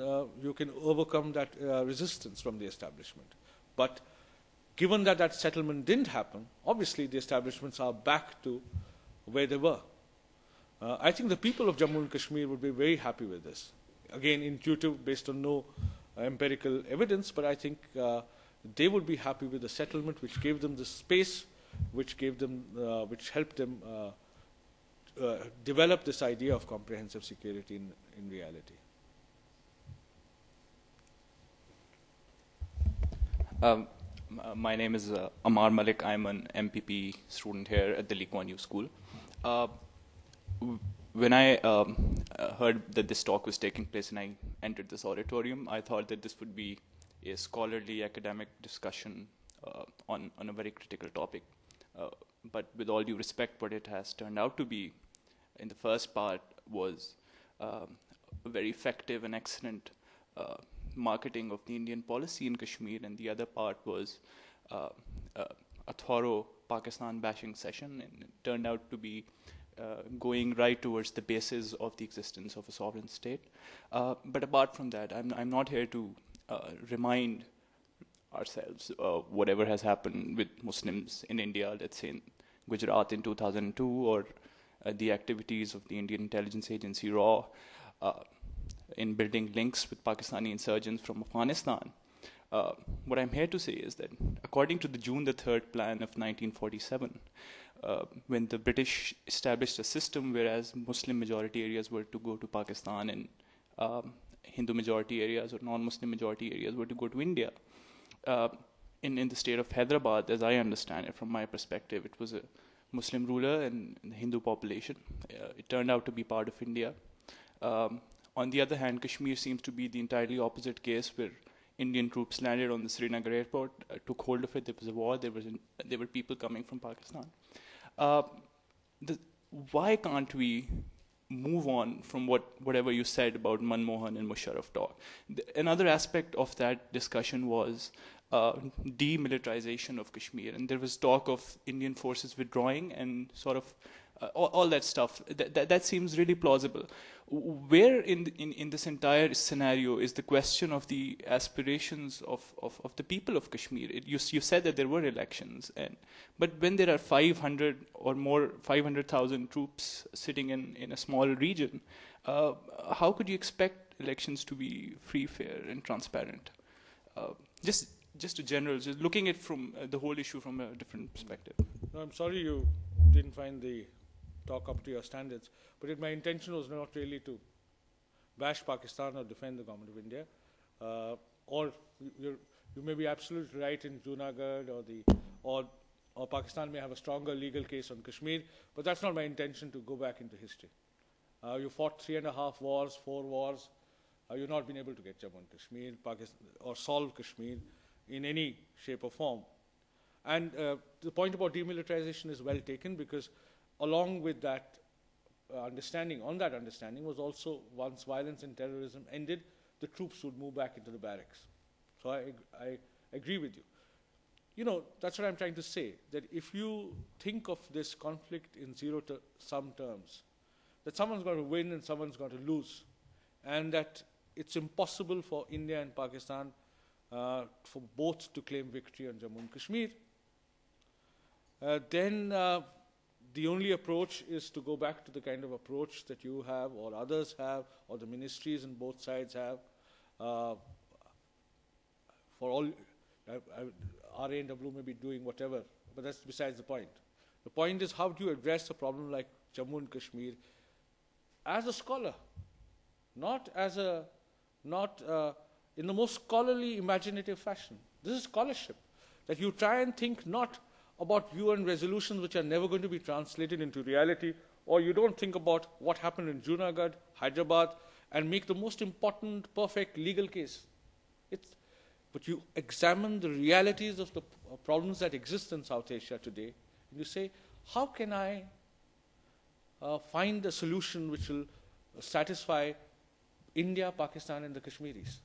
[SPEAKER 2] overcome that resistance from the establishment. But given that that settlement didn't happen, obviously the establishments are back to where they were. I think the people of Jammu and Kashmir would be very happy with this. Again, intuitive, based on no empirical evidence, but I think they would be happy with the settlement, which gave them the space, which helped them develop this idea of comprehensive security in reality.
[SPEAKER 6] My name is Amar Malik. I'm an MPP student here at the LKYSPP school. When I heard that this talk was taking place and I entered this auditorium, I thought that this would be a scholarly academic discussion on a very critical topic. But with all due respect, what it has turned out to be in the first part was a very effective and excellent marketing of the Indian policy in Kashmir, and the other part was a thorough Pakistan bashing session, and it turned out to be going right towards the basis of the existence of a sovereign state. But apart from that, I'm not here to remind ourselves whatever has happened with Muslims in India, let's say in Gujarat in 2002, or the activities of the Indian intelligence agency RAW in building links with Pakistani insurgents from Afghanistan. What I'm here to say is that according to the June the 3rd plan of 1947, when the British established a system whereas Muslim majority areas were to go to Pakistan and Hindu majority areas or non-Muslim majority areas were to go to India. In the state of Hyderabad, as I understand it from my perspective, it was a Muslim ruler and the Hindu population. It turned out to be part of India. On the other hand, Kashmir seems to be the entirely opposite case, where Indian troops landed on the Srinagar airport, took hold of it. There was a war. There were people coming from Pakistan. Why can't we move on from whatever you said about Manmohan and Musharraf talk? Another aspect of that discussion was demilitarization of Kashmir, and there was talk of Indian forces withdrawing and sort of all that stuff. That seems really plausible. Where in this entire scenario is the question of the aspirations of the people of Kashmir? You said that there were elections, but when there are 500 or more, 500,000 troops sitting in a small region, how could you expect elections to be free, fair, and transparent? Just a general, just looking at from the whole issue from a different perspective.
[SPEAKER 2] No, I'm sorry you didn't find the talk up to your standards, but my intention was not really to bash Pakistan or defend the government of India. Or you may be absolutely right in Junagadh or Pakistan may have a stronger legal case on Kashmir, but that's not my intention to go back into history. You fought 3.5 wars, 4 wars. You've not been able to get Jammu and Kashmir, Pakistan, or solve Kashmir in any shape or form. And the point about demilitarization is well taken, because along with that understanding, was also, once violence and terrorism ended, the troops would move back into the barracks. So I agree with you. That's what I'm trying to say, that if you think of this conflict in zero-sum terms, that someone's going to win and someone's going to lose, and that it's impossible for India and Pakistan for both to claim victory on Jammu and Kashmir, then the only approach is to go back to the kind of approach that you have or others have or the ministries on both sides have. For all, RA&W may be doing whatever, but that's besides the point. The point is, how do you address a problem like Jammu and Kashmir as a scholar, not in the most scholarly, imaginative fashion. This is scholarship, that you try and think not about UN resolutions which are never going to be translated into reality, or you don't think about what happened in Junagadh, Hyderabad, and make the most important, perfect legal case. But you examine the realities of the problems that exist in South Asia today, and you say, how can I find a solution which will satisfy India, Pakistan, and the Kashmiris?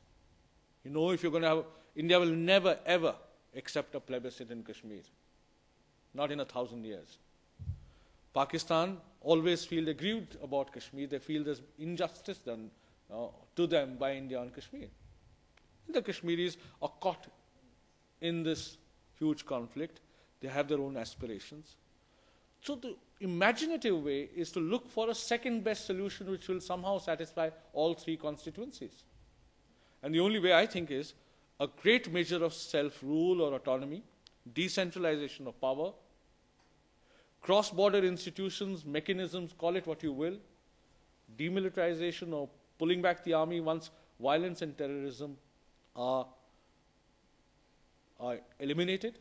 [SPEAKER 2] If you're going to have, India will never, ever accept a plebiscite in Kashmir. Not in 1,000 years. Pakistan always feel aggrieved about Kashmir. They feel there's injustice done to them by India on Kashmir. The Kashmiris are caught in this huge conflict. They have their own aspirations. So the imaginative way is to look for a second best solution which will somehow satisfy all three constituencies. And the only way, I think, is a great measure of self-rule or autonomy, decentralization of power, cross-border institutions, mechanisms, call it what you will, demilitarization or pulling back the army once violence and terrorism are eliminated,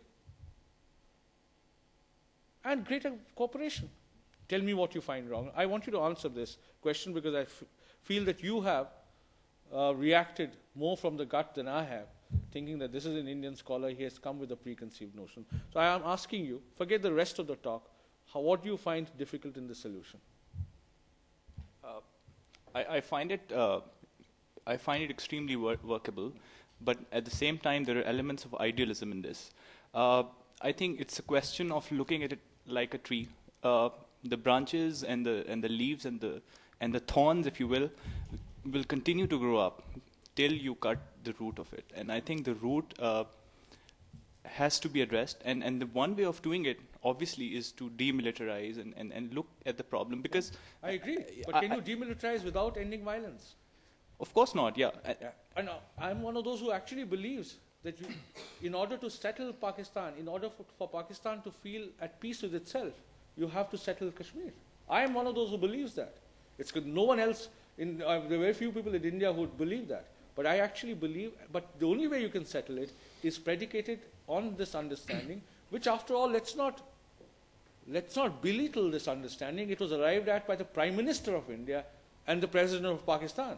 [SPEAKER 2] and greater cooperation. Tell me what you find wrong. I want you to answer this question because I feel that you have reacted more from the gut than I have, thinking that this is an Indian scholar, he has come with a preconceived notion. So I am asking you, forget the rest of the talk, what do you find difficult in the solution?
[SPEAKER 6] I find it extremely workable, but at the same time there are elements of idealism in this. I think it's a question of looking at it like a tree. The branches and the leaves and the thorns, if you will continue to grow up till you cut the root of it. And I think the root has to be addressed. And the one way of doing it, obviously, is to demilitarize and look at the problem. Because
[SPEAKER 2] I agree. But can you demilitarize without ending violence?
[SPEAKER 6] Of course not, yeah.
[SPEAKER 2] And I'm one of those who actually believes that in order to settle Pakistan, in order for Pakistan to feel at peace with itself, you have to settle Kashmir. I am one of those who believes that. It's no one else, there are very few people in India who would believe that. But I actually believe, but the only way you can settle it is predicated on this understanding, which after all, let's not belittle this understanding. It was arrived at by the Prime Minister of India and the President of Pakistan.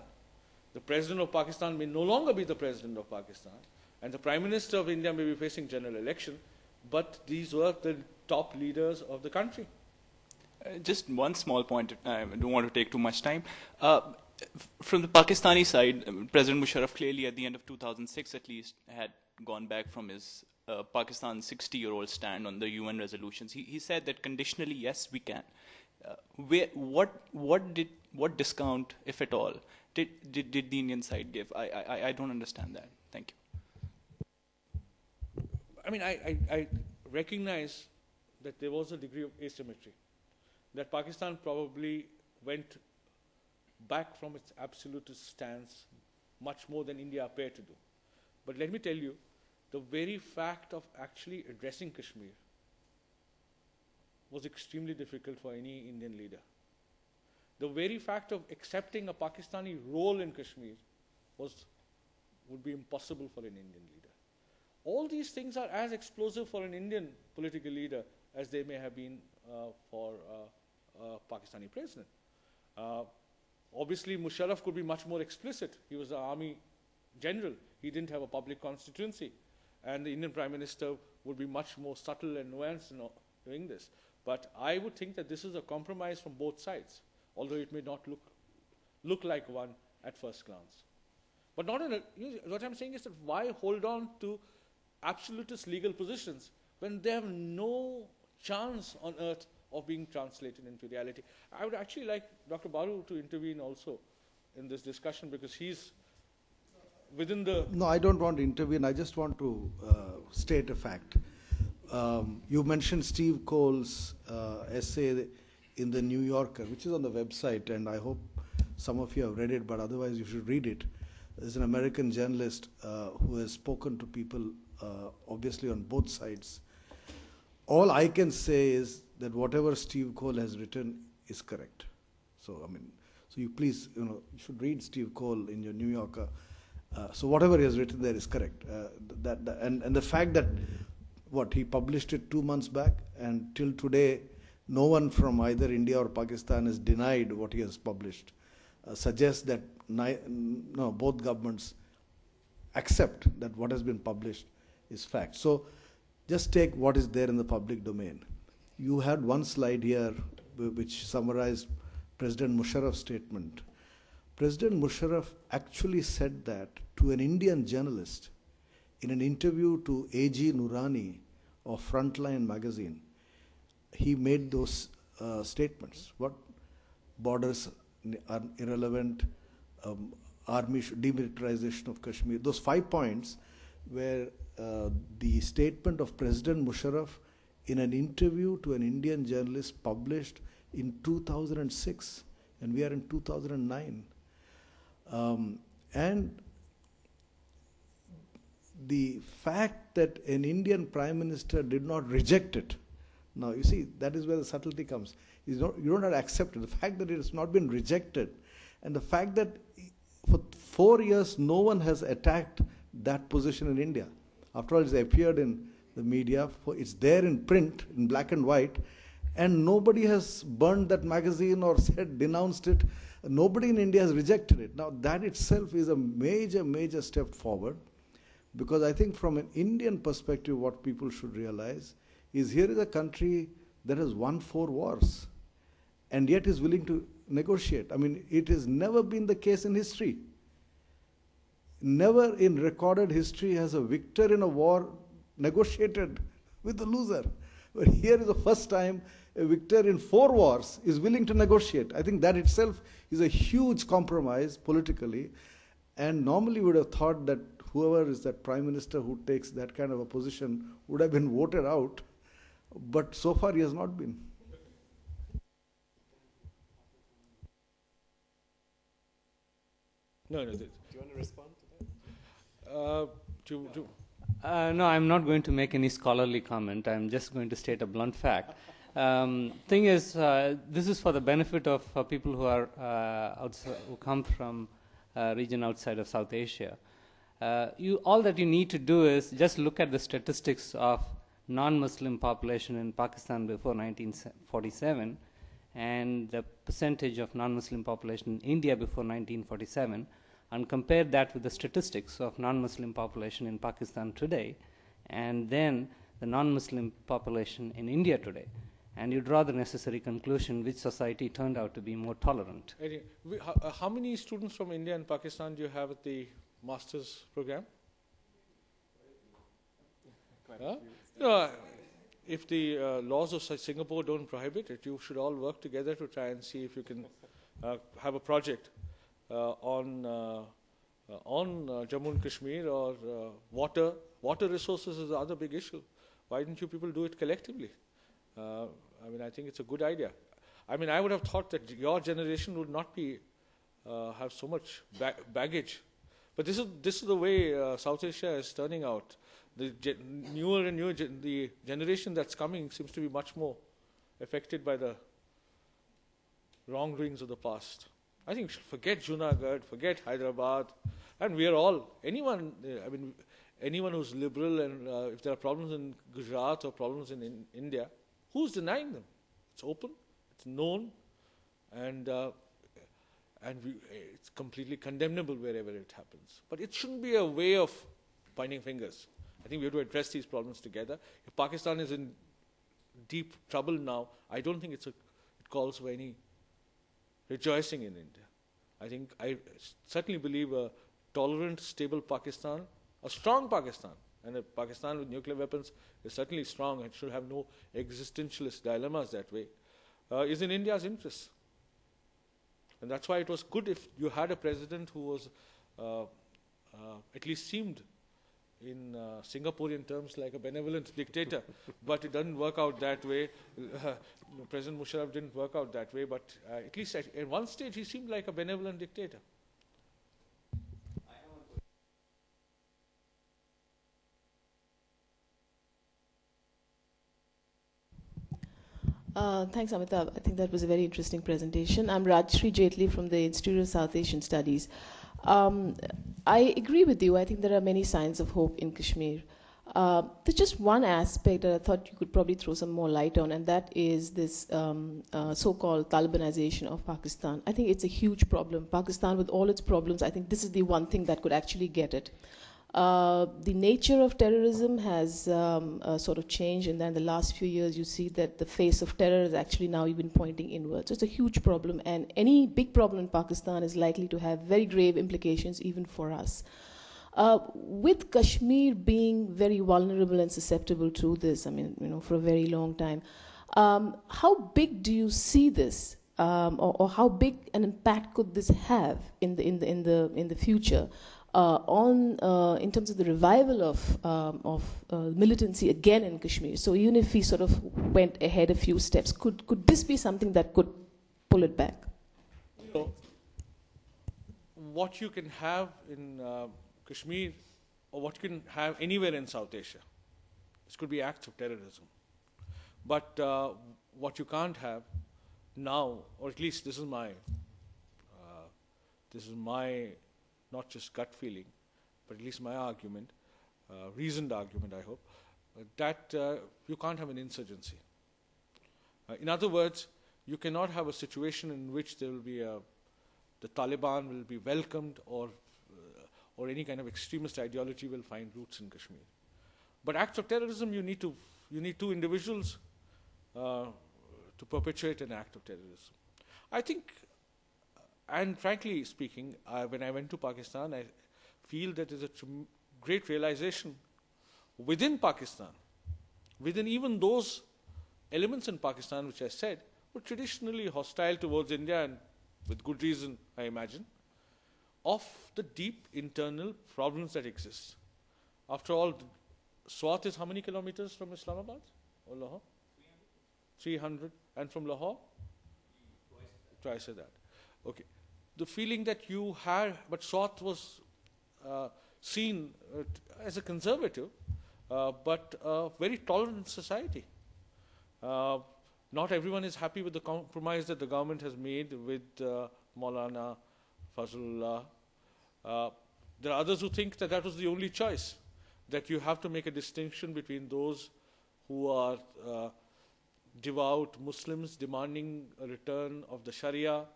[SPEAKER 2] The President of Pakistan may no longer be the President of Pakistan, and the Prime Minister of India may be facing general election, but these were the top leaders of the country.
[SPEAKER 6] Just one small point, I don't want to take too much time. From the Pakistani side, President Musharraf clearly at the end of 2006 at least had gone back from his Pakistan's 60-year-old stand on the UN resolutions. He said that conditionally, yes, we can. What discount, if at all, did the Indian side give? I don't understand that. Thank you.
[SPEAKER 2] I mean, I recognize that there was a degree of asymmetry, that Pakistan probably went back from its absolutist stance much more than India appeared to do. But let me tell you, the very fact of actually addressing Kashmir was extremely difficult for any Indian leader. The very fact of accepting a Pakistani role in Kashmir would be impossible for an Indian leader. All these things are as explosive for an Indian political leader as they may have been for a Pakistani president. Obviously, Musharraf could be much more explicit. He was an army general. He didn't have a public constituency. And the Indian Prime Minister would be much more subtle and nuanced in doing this. But I would think that this is a compromise from both sides, although it may not look like one at first glance. But not in a, what I'm saying is that why hold on to absolutist legal positions when they have no chance on earth of being translated into reality? I would actually like Dr. Baru to intervene also in this discussion, because he's within the...
[SPEAKER 7] No, I don't want to intervene. I just want to state a fact. You mentioned Steve Cole's essay in the New Yorker, which is on the website, and I hope some of you have read it, but otherwise you should read it. There's an American journalist who has spoken to people, obviously on both sides. All I can say is that whatever Steve Cole has written is correct. So, I mean, so you please, you should read Steve Cole in your New Yorker. So whatever he has written there is correct. And the fact that, he published it 2 months back, and till today, no one from either India or Pakistan has denied what he has published, suggests that both governments accept that what has been published is fact. So just take what is there in the public domain. You had one slide here which summarized President Musharraf's statement. President Musharraf actually said that to an Indian journalist in an interview to A.G. Nurani of Frontline magazine. He made those statements. What? Borders are irrelevant, army demilitarization of Kashmir. Those 5 points were the statement of President Musharraf in an interview to an Indian journalist published in 2006, and we are in 2009. And the fact that an Indian Prime Minister did not reject it, now you see, that is where the subtlety comes. You don't have to accept it. The fact that it has not been rejected, and the fact that for 4 years no one has attacked that position in India. After all, it's appeared in the media, it's there in print, in black and white, and nobody has burned that magazine or denounced it. Nobody in India has rejected it. Now that itself is a major, major step forward, because I think from an Indian perspective, what people should realize is here is a country that has won 4 wars and yet is willing to negotiate. I mean, it has never been the case in history. Never in recorded history has a victor in a war negotiated with the loser. But here is the first time a victor in 4 wars is willing to negotiate. I think that itself is a huge compromise politically. And normally we would have thought that whoever is that prime minister who takes that kind of a position would have been voted out. But so far he has not been.
[SPEAKER 2] No. Do you want to respond to that?
[SPEAKER 1] No, I'm not going to make any scholarly comment. I'm just going to state a blunt fact. Thing is, this is for the benefit of people who are who come from region outside of South Asia. All that you need to do is just look at the statistics of non-Muslim population in Pakistan before 1947 and the percentage of non-Muslim population in India before 1947, and compare that with the statistics of non-Muslim population in Pakistan today, and then the non-Muslim population in India today. And you draw the necessary conclusion which society turned out to be more tolerant.
[SPEAKER 2] How many students from India and Pakistan do you have at the master's program? No, if the laws of Singapore don't prohibit it, you should all work together to try and see if you can have a project on Jammu and Kashmir, or water. Water resources is the other big issue. Why didn't you people do it collectively? I mean, I think it's a good idea. I mean, I would have thought that your generation would not be have so much baggage, but this is the way South Asia is turning out. The newer and newer the generation that's coming seems to be much more affected by the wrongdoings of the past. I think we should forget Junagadh, forget Hyderabad, and we are all anyone. I mean, anyone who's liberal, and if there are problems in Gujarat or problems in India, who's denying them? It's open, it's known, and it's completely condemnable wherever it happens. But it shouldn't be a way of pointing fingers. I think we have to address these problems together. If Pakistan is in deep trouble now, I don't think it calls for any rejoicing in India. I certainly believe a tolerant, stable Pakistan, a strong Pakistan, and a Pakistan with nuclear weapons is certainly strong and should have no existentialist dilemmas that way, is in India's interest. And that's why it was good if you had a president who was, at least seemed in Singaporean terms like a benevolent dictator, but it doesn't work out that way. President Musharraf didn't work out that way, but at least at one stage he seemed like a benevolent dictator.
[SPEAKER 8] Thanks, Amitabh. I think that was a very interesting presentation. I'm Rajshri Jaitley from the Institute of South Asian Studies. I agree with you. I think there are many signs of hope in Kashmir. There's just one aspect that I thought you could probably throw some more light on, and that is this so-called Talibanization of Pakistan. I think it's a huge problem. Pakistan, with all its problems, I think this is the one thing that could actually get it. The nature of terrorism has sort of changed, and then in the last few years you see that the face of terror is actually now even pointing inwards. So it's a huge problem, and any big problem in Pakistan is likely to have very grave implications even for us. With Kashmir being very vulnerable and susceptible to this, I mean, for a very long time, how big do you see this, or how big an impact could this have in the future? In terms of the revival of militancy again in Kashmir. So even if we sort of went ahead a few steps, could this be something that could pull it back?
[SPEAKER 2] So, what you can have in Kashmir, or what you can have anywhere in South Asia, this could be acts of terrorism. But what you can't have now, or at least this is my not just gut feeling, but at least my argument, reasoned argument, I hope, that you can't have an insurgency. In other words, you cannot have a situation in which there will be the Taliban will be welcomed, or any kind of extremist ideology will find roots in Kashmir. But acts of terrorism, you need two individuals to perpetrate an act of terrorism. I think. And frankly speaking, when I went to Pakistan, I feel that there's a great realization within Pakistan, within even those elements in Pakistan which I said were traditionally hostile towards India, and with good reason, I imagine, of the deep internal problems that exist. After all, Swat is how many kilometers from Islamabad or Lahore? 300. And from Lahore? Twice that. Okay. The feeling that you had, but Swat was seen as a conservative, but a very tolerant society. Not everyone is happy with the compromise that the government has made with Maulana Fazlullah. There are others who think that that was the only choice, that you have to make a distinction between those who are devout Muslims demanding a return of the Sharia,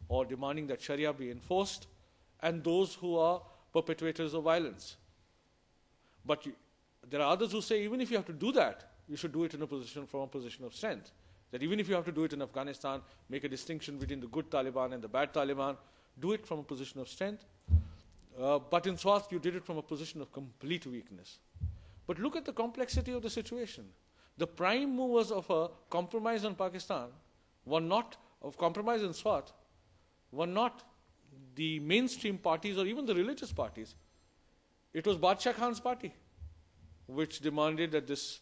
[SPEAKER 2] or demanding that Sharia be enforced, and those who are perpetrators of violence. But there are others who say even if you have to do that, you should do it from a position of strength. That even if you have to do it in Afghanistan, make a distinction between the good Taliban and the bad Taliban, do it from a position of strength. But in Swat, you did it from a position of complete weakness. But look at the complexity of the situation. The prime movers of a compromise on Pakistan were not, of compromise in Swat, were not the mainstream parties or even the religious parties. It was Badshah Khan's party which demanded that this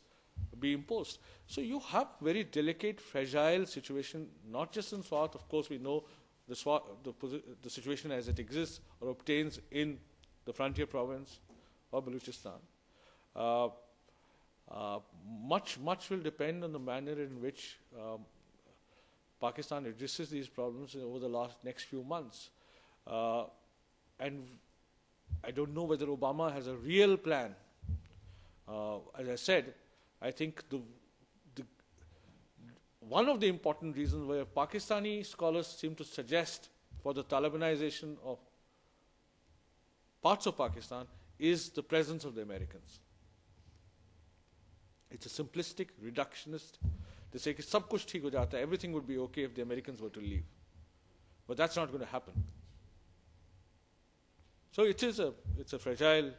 [SPEAKER 2] be imposed. So you have very delicate, fragile situation, not just in Swat. Of course, we know the situation as it exists or obtains in the frontier province or Balochistan. Much will depend on the manner in which Pakistan addresses these problems over the next few months. And I don't know whether Obama has a real plan. As I said, I think one of the important reasons where Pakistani scholars seem to suggest for the Talibanization of parts of Pakistan is the presence of the Americans. It's a simplistic, reductionist. They say कि सब कुछ ठीक हो जाता है, everything would be okay if the Americans were to leave. But that's not going to happen. So it's a fragile,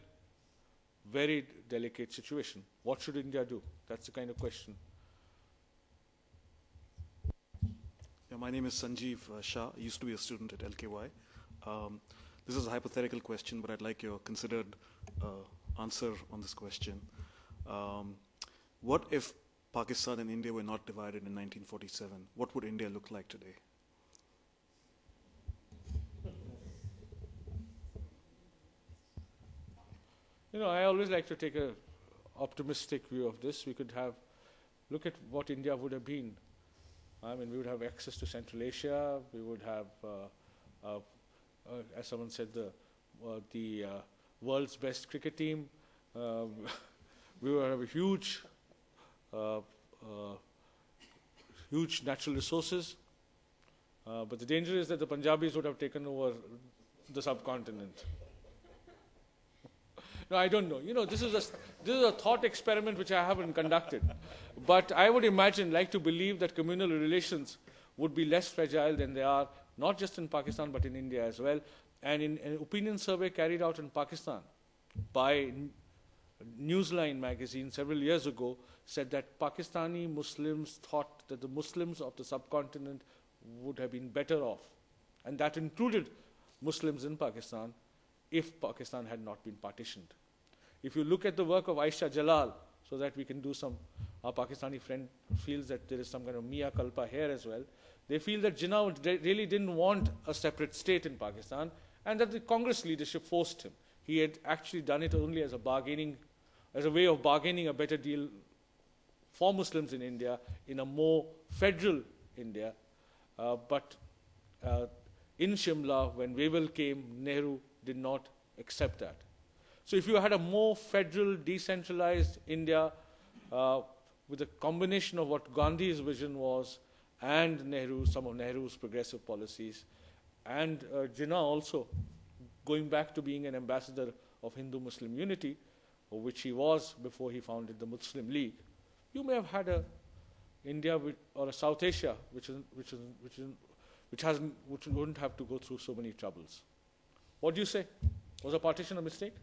[SPEAKER 2] very delicate situation. What should India do? That's the kind of question.
[SPEAKER 9] Yeah, my name is Sanjeev Shah. I used to be a student at LKY. This is a hypothetical question, but I'd like your considered answer on this question. What if Pakistan and India were not divided in 1947? What would India look like today?
[SPEAKER 2] You know, I always like to take an optimistic view of this. We could look at what India would have been. I mean, we would have access to Central Asia. We would have, as someone said, the world's best cricket team. We would have a huge natural resources. But the danger is that the Punjabis would have taken over the subcontinent. No, I don't know. You know, this is a thought experiment which I haven't conducted. But I would like to believe that communal relations would be less fragile than they are, not just in Pakistan, but in India as well. And in an opinion survey carried out in Pakistan by Newsline magazine several years ago, said that Pakistani Muslims thought that the Muslims of the subcontinent would have been better off. And that included Muslims in Pakistan, if Pakistan had not been partitioned. If you look at the work of Aisha Jalal, so that we can do our Pakistani friend feels that there is some kind of mea culpa here as well, they feel that Jinnah really didn't want a separate state in Pakistan, and that the Congress leadership forced him. He had actually done it only as a way of bargaining a better deal for Muslims in India, in a more federal India. But in Shimla, when Wavell came, Nehru did not accept that. So if you had a more federal, decentralized India with a combination of what Gandhi's vision was and some of Nehru's progressive policies, and Jinnah also going back to being an ambassador of Hindu-Muslim unity, which he was before he founded the Muslim League, you may have had a India or a South Asia which wouldn't have to go through so many troubles. What do you say? Was a partition a mistake?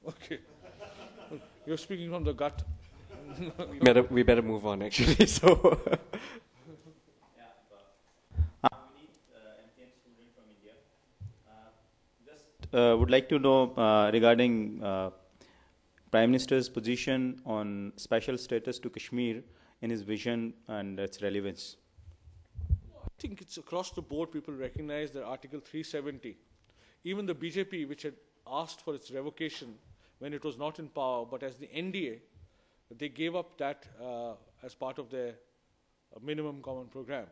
[SPEAKER 2] Okay. You're speaking from the gut.
[SPEAKER 3] We better move on, actually. So.
[SPEAKER 10] Would like to know regarding Prime Minister's position on special status to Kashmir in his vision and its relevance.
[SPEAKER 2] I think it's across the board people recognize that Article 370, even the BJP, which had asked for its revocation when it was not in power, but as the NDA, they gave up that as part of their minimum common program.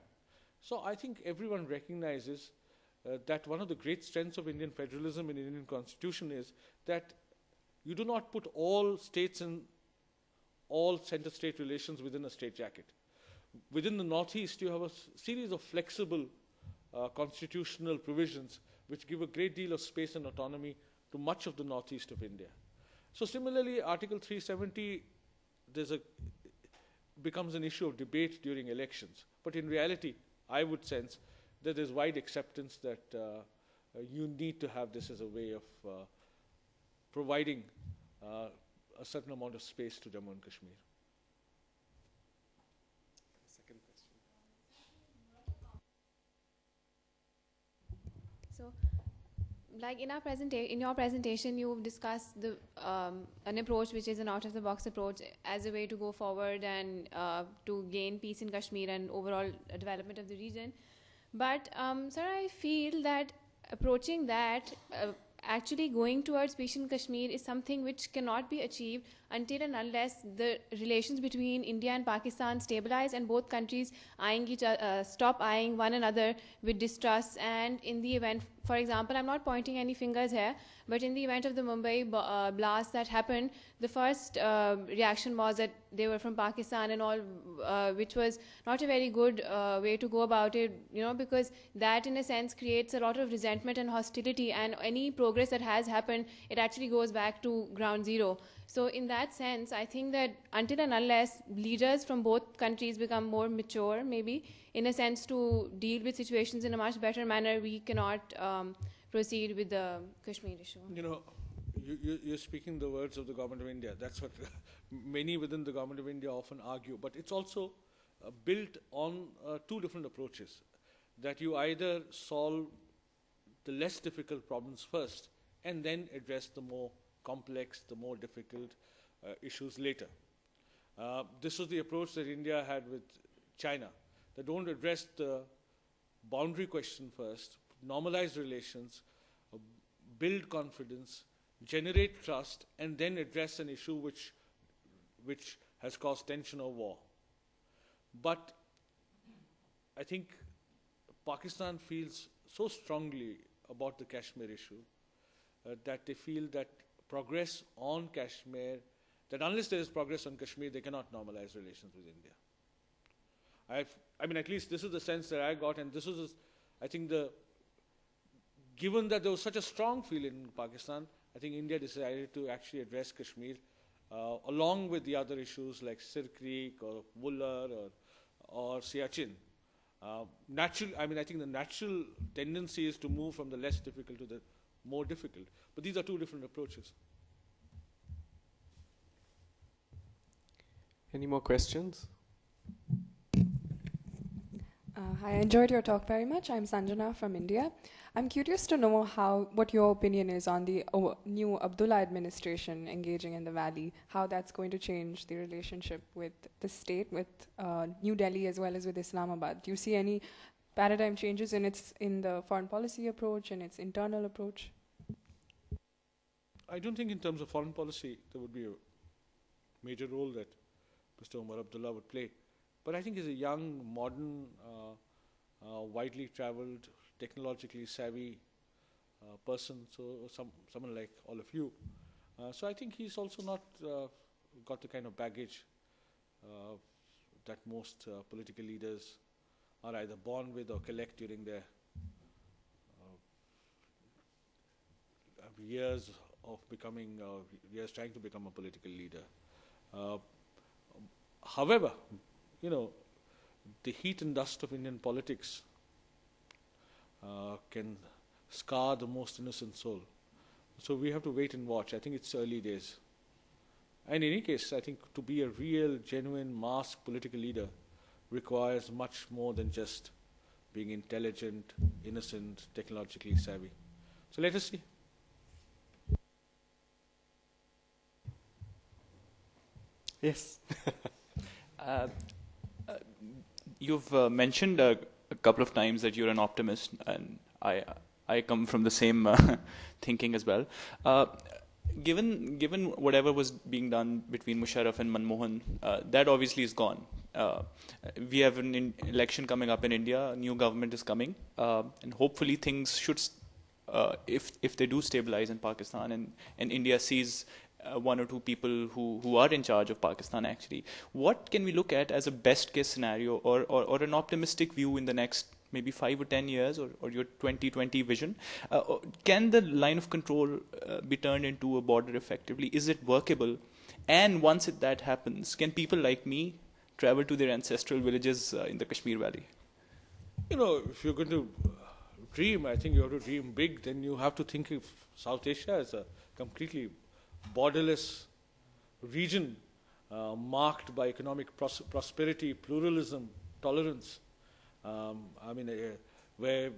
[SPEAKER 2] So I think everyone recognizes that one of the great strengths of Indian federalism in the Indian Constitution is that you do not put all states and all center-state relations within a state jacket. Within the Northeast, you have a series of flexible constitutional provisions which give a great deal of space and autonomy to much of the Northeast of India. So similarly, Article 370 becomes an issue of debate during elections. But in reality, I would sense that there's wide acceptance that you need to have this as a way of providing a certain amount of space to Jammu and Kashmir.
[SPEAKER 3] Second question.
[SPEAKER 4] So, like in your presentation, you've discussed an approach which is an out-of-the-box approach as a way to go forward and to gain peace in Kashmir and overall development of the region. But, sir, I feel that approaching that, actually going towards peace in Kashmir is something which cannot be achieved until and unless the relations between India and Pakistan stabilize and both countries stop eyeing one another with distrust. And in the event, for example, I'm not pointing any fingers here, but in the event of the Mumbai blast that happened, the first reaction was that they were from Pakistan and all, which was not a very good way to go about it, because that in a sense creates a lot of resentment and hostility, and any progress that has happened, it actually goes back to ground zero. So in that sense, I think that until and unless leaders from both countries become more mature, maybe, in a sense to deal with situations in a much better manner, we cannot proceed with the Kashmir issue?
[SPEAKER 2] You know, you're speaking the words of the government of India. That's what many within the government of India often argue. But it's also built on two different approaches. That you either solve the less difficult problems first and then address the more complex, the more difficult issues later. This was the approach that India had with China. They don't address the boundary question first, normalize relations, build confidence, generate trust, and then address an issue which has caused tension or war. But I think Pakistan feels so strongly about the Kashmir issue that they feel that progress on Kashmir, that unless there is progress on Kashmir, they cannot normalize relations with India. I mean, at least this is the sense that I got, and this was, I think, given that there was such a strong feeling in Pakistan, I think India decided to actually address Kashmir along with the other issues like Sir Creek or Wooler or Siachen. Naturally, I mean, I think the natural tendency is to move from the less difficult to the more difficult. But these are two different approaches.
[SPEAKER 3] Any more questions?
[SPEAKER 11] Hi, I enjoyed your talk very much. I'm Sanjana from India. I'm curious to know what your opinion is on the new Abdullah administration engaging in the Valley, how that's going to change the relationship with the state, with New Delhi as well as with Islamabad. Do you see any paradigm changes in the foreign policy approach and its internal approach?
[SPEAKER 2] I don't think in terms of foreign policy there would be a major role that Mr. Omar Abdullah would play. But I think he's a young, modern, widely traveled, technologically savvy person, so someone like all of you. So I think he's also not got the kind of baggage that most political leaders are either born with or collect during their years of becoming, years trying to become a political leader. However, you know, the heat and dust of Indian politics can scar the most innocent soul. So we have to wait and watch. I think it's early days. And in any case, I think to be a real, genuine, masked political leader requires much more than just being intelligent, innocent, technologically savvy. So let us see.
[SPEAKER 3] Yes.
[SPEAKER 6] You've mentioned a couple of times that you're an optimist, and I come from the same thinking as well. Given whatever was being done between Musharraf and Manmohan, that obviously is gone. We have an election coming up in India. A new government is coming, and hopefully things should, if they do stabilize in Pakistan, and India sees one or two people who are in charge of Pakistan actually. What can we look at as a best case scenario or an optimistic view in the next maybe 5 or 10 years or your 2020 vision? Can the line of control be turned into a border effectively? Is it workable? And once that happens, can people like me travel to their ancestral villages in the Kashmir Valley?
[SPEAKER 2] You know, if you're going to dream, I think you have to dream big. Then you have to think of South Asia as a completely borderless region marked by economic prosperity, pluralism, tolerance. I mean, where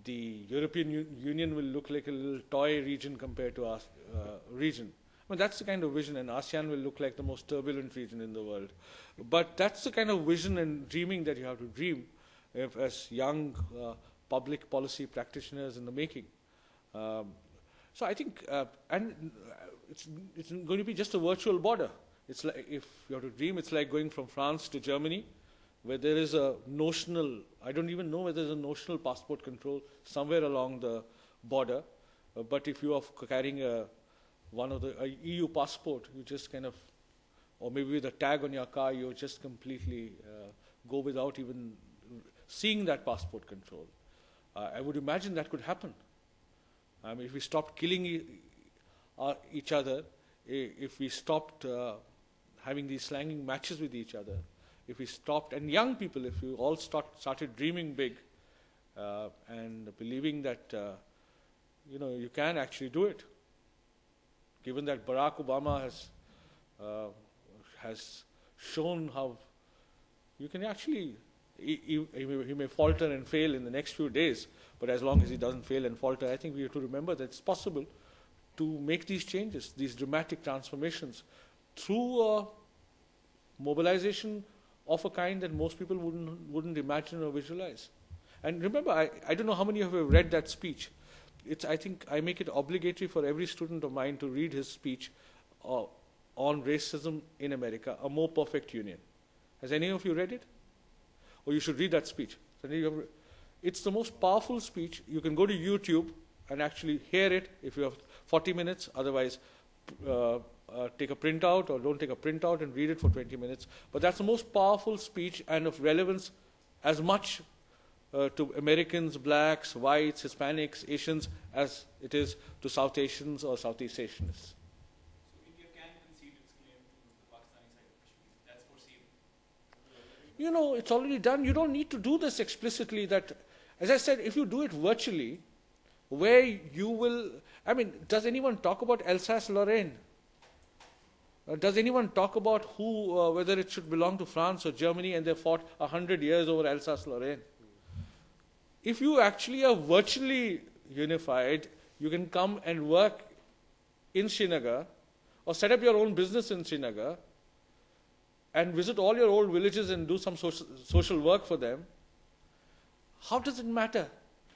[SPEAKER 2] the European Union will look like a little toy region compared to our region. I mean, that's the kind of vision, and ASEAN will look like the most turbulent region in the world. But that's the kind of vision and dreaming that you have to dream as young public policy practitioners in the making. So I think, and it's going to be just a virtual border. It's like, if you have to dream, it's like going from France to Germany, where there is a notional, I don't even know whether there's a notional passport control somewhere along the border, but if you are carrying a EU passport, you just kind of, or maybe with a tag on your car, you just completely go without even seeing that passport control. I would imagine that could happen. I mean, if we stopped killing each other, if we stopped having these slanging matches with each other, if we stopped, and young people, if you all started dreaming big and believing that you can actually do it. Given that Barack Obama has shown how you can actually, he may falter and fail in the next few days, but as long as he doesn't fail and falter, I think we have to remember that it's possible to make these changes, these dramatic transformations, through mobilization of a kind that most people wouldn't imagine or visualize. And remember, I don't know how many of you have read that speech. I think I make it obligatory for every student of mine to read his speech on racism in America, A More Perfect Union. Has any of you read it? Or you should read that speech. It's the most powerful speech. You can go to YouTube and actually hear it if you have 40 minutes. Otherwise, take a printout or don't take a printout and read it for 20 minutes. But that's the most powerful speech and of relevance as much to Americans, blacks, whites, Hispanics, Asians, as it is to South Asians or Southeast Asians.
[SPEAKER 6] So India can concede its claim to the Pakistani side of Kashmir. That's foreseen.
[SPEAKER 2] It's already done. You don't need to do this explicitly. That, as I said, if you do it virtually, where you will, does anyone talk about Alsace-Lorraine? Does anyone talk about whether it should belong to France or Germany, and they fought 100 years over Alsace-Lorraine? If you actually are virtually unified, you can come and work in Srinagar or set up your own business in Srinagar and visit all your old villages and do some social work for them. How does it matter?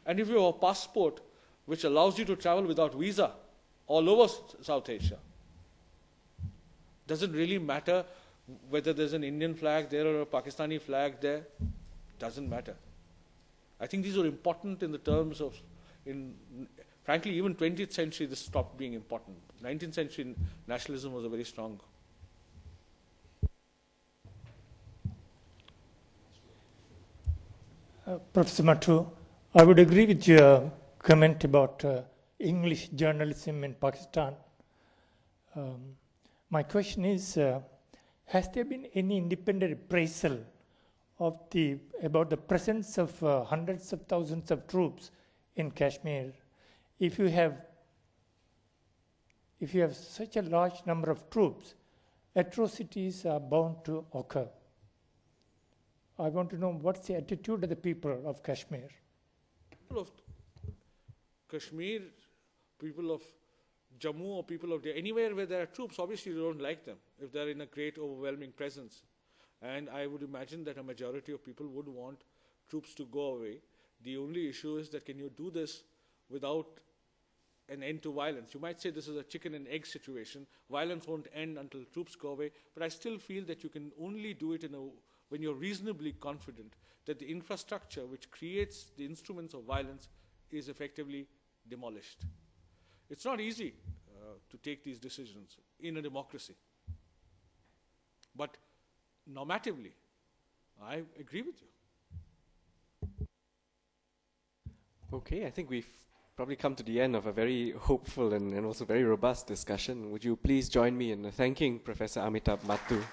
[SPEAKER 2] And if you have a passport which allows you to travel without visa all over South Asia, does it really matter whether there's an Indian flag there or a Pakistani flag there? Doesn't matter. I think these are important in the terms of, frankly, even 20th century this stopped being important. 19th century nationalism was a very strong.
[SPEAKER 12] Professor Mattoo, I would agree with your comment about English journalism in Pakistan. My question is, has there been any independent appraisal about the presence of hundreds of thousands of troops in Kashmir? If you have such a large number of troops, atrocities are bound to occur. I want to know what's the attitude of the people of Kashmir.
[SPEAKER 2] People of Kashmir, people of Jammu, or people of anywhere where there are troops, obviously you don't like them if they're in a great overwhelming presence. And I would imagine that a majority of people would want troops to go away. The only issue is that can you do this without an end to violence? You might say this is a chicken and egg situation. Violence won't end until troops go away. But I still feel that you can only do it when you're reasonably confident that the infrastructure which creates the instruments of violence is effectively demolished. It's not easy to take these decisions in a democracy. But normatively, I agree with you.
[SPEAKER 3] Okay, I think we've probably come to the end of a very hopeful and also very robust discussion. Would you please join me in thanking Professor Amitabh Mattoo?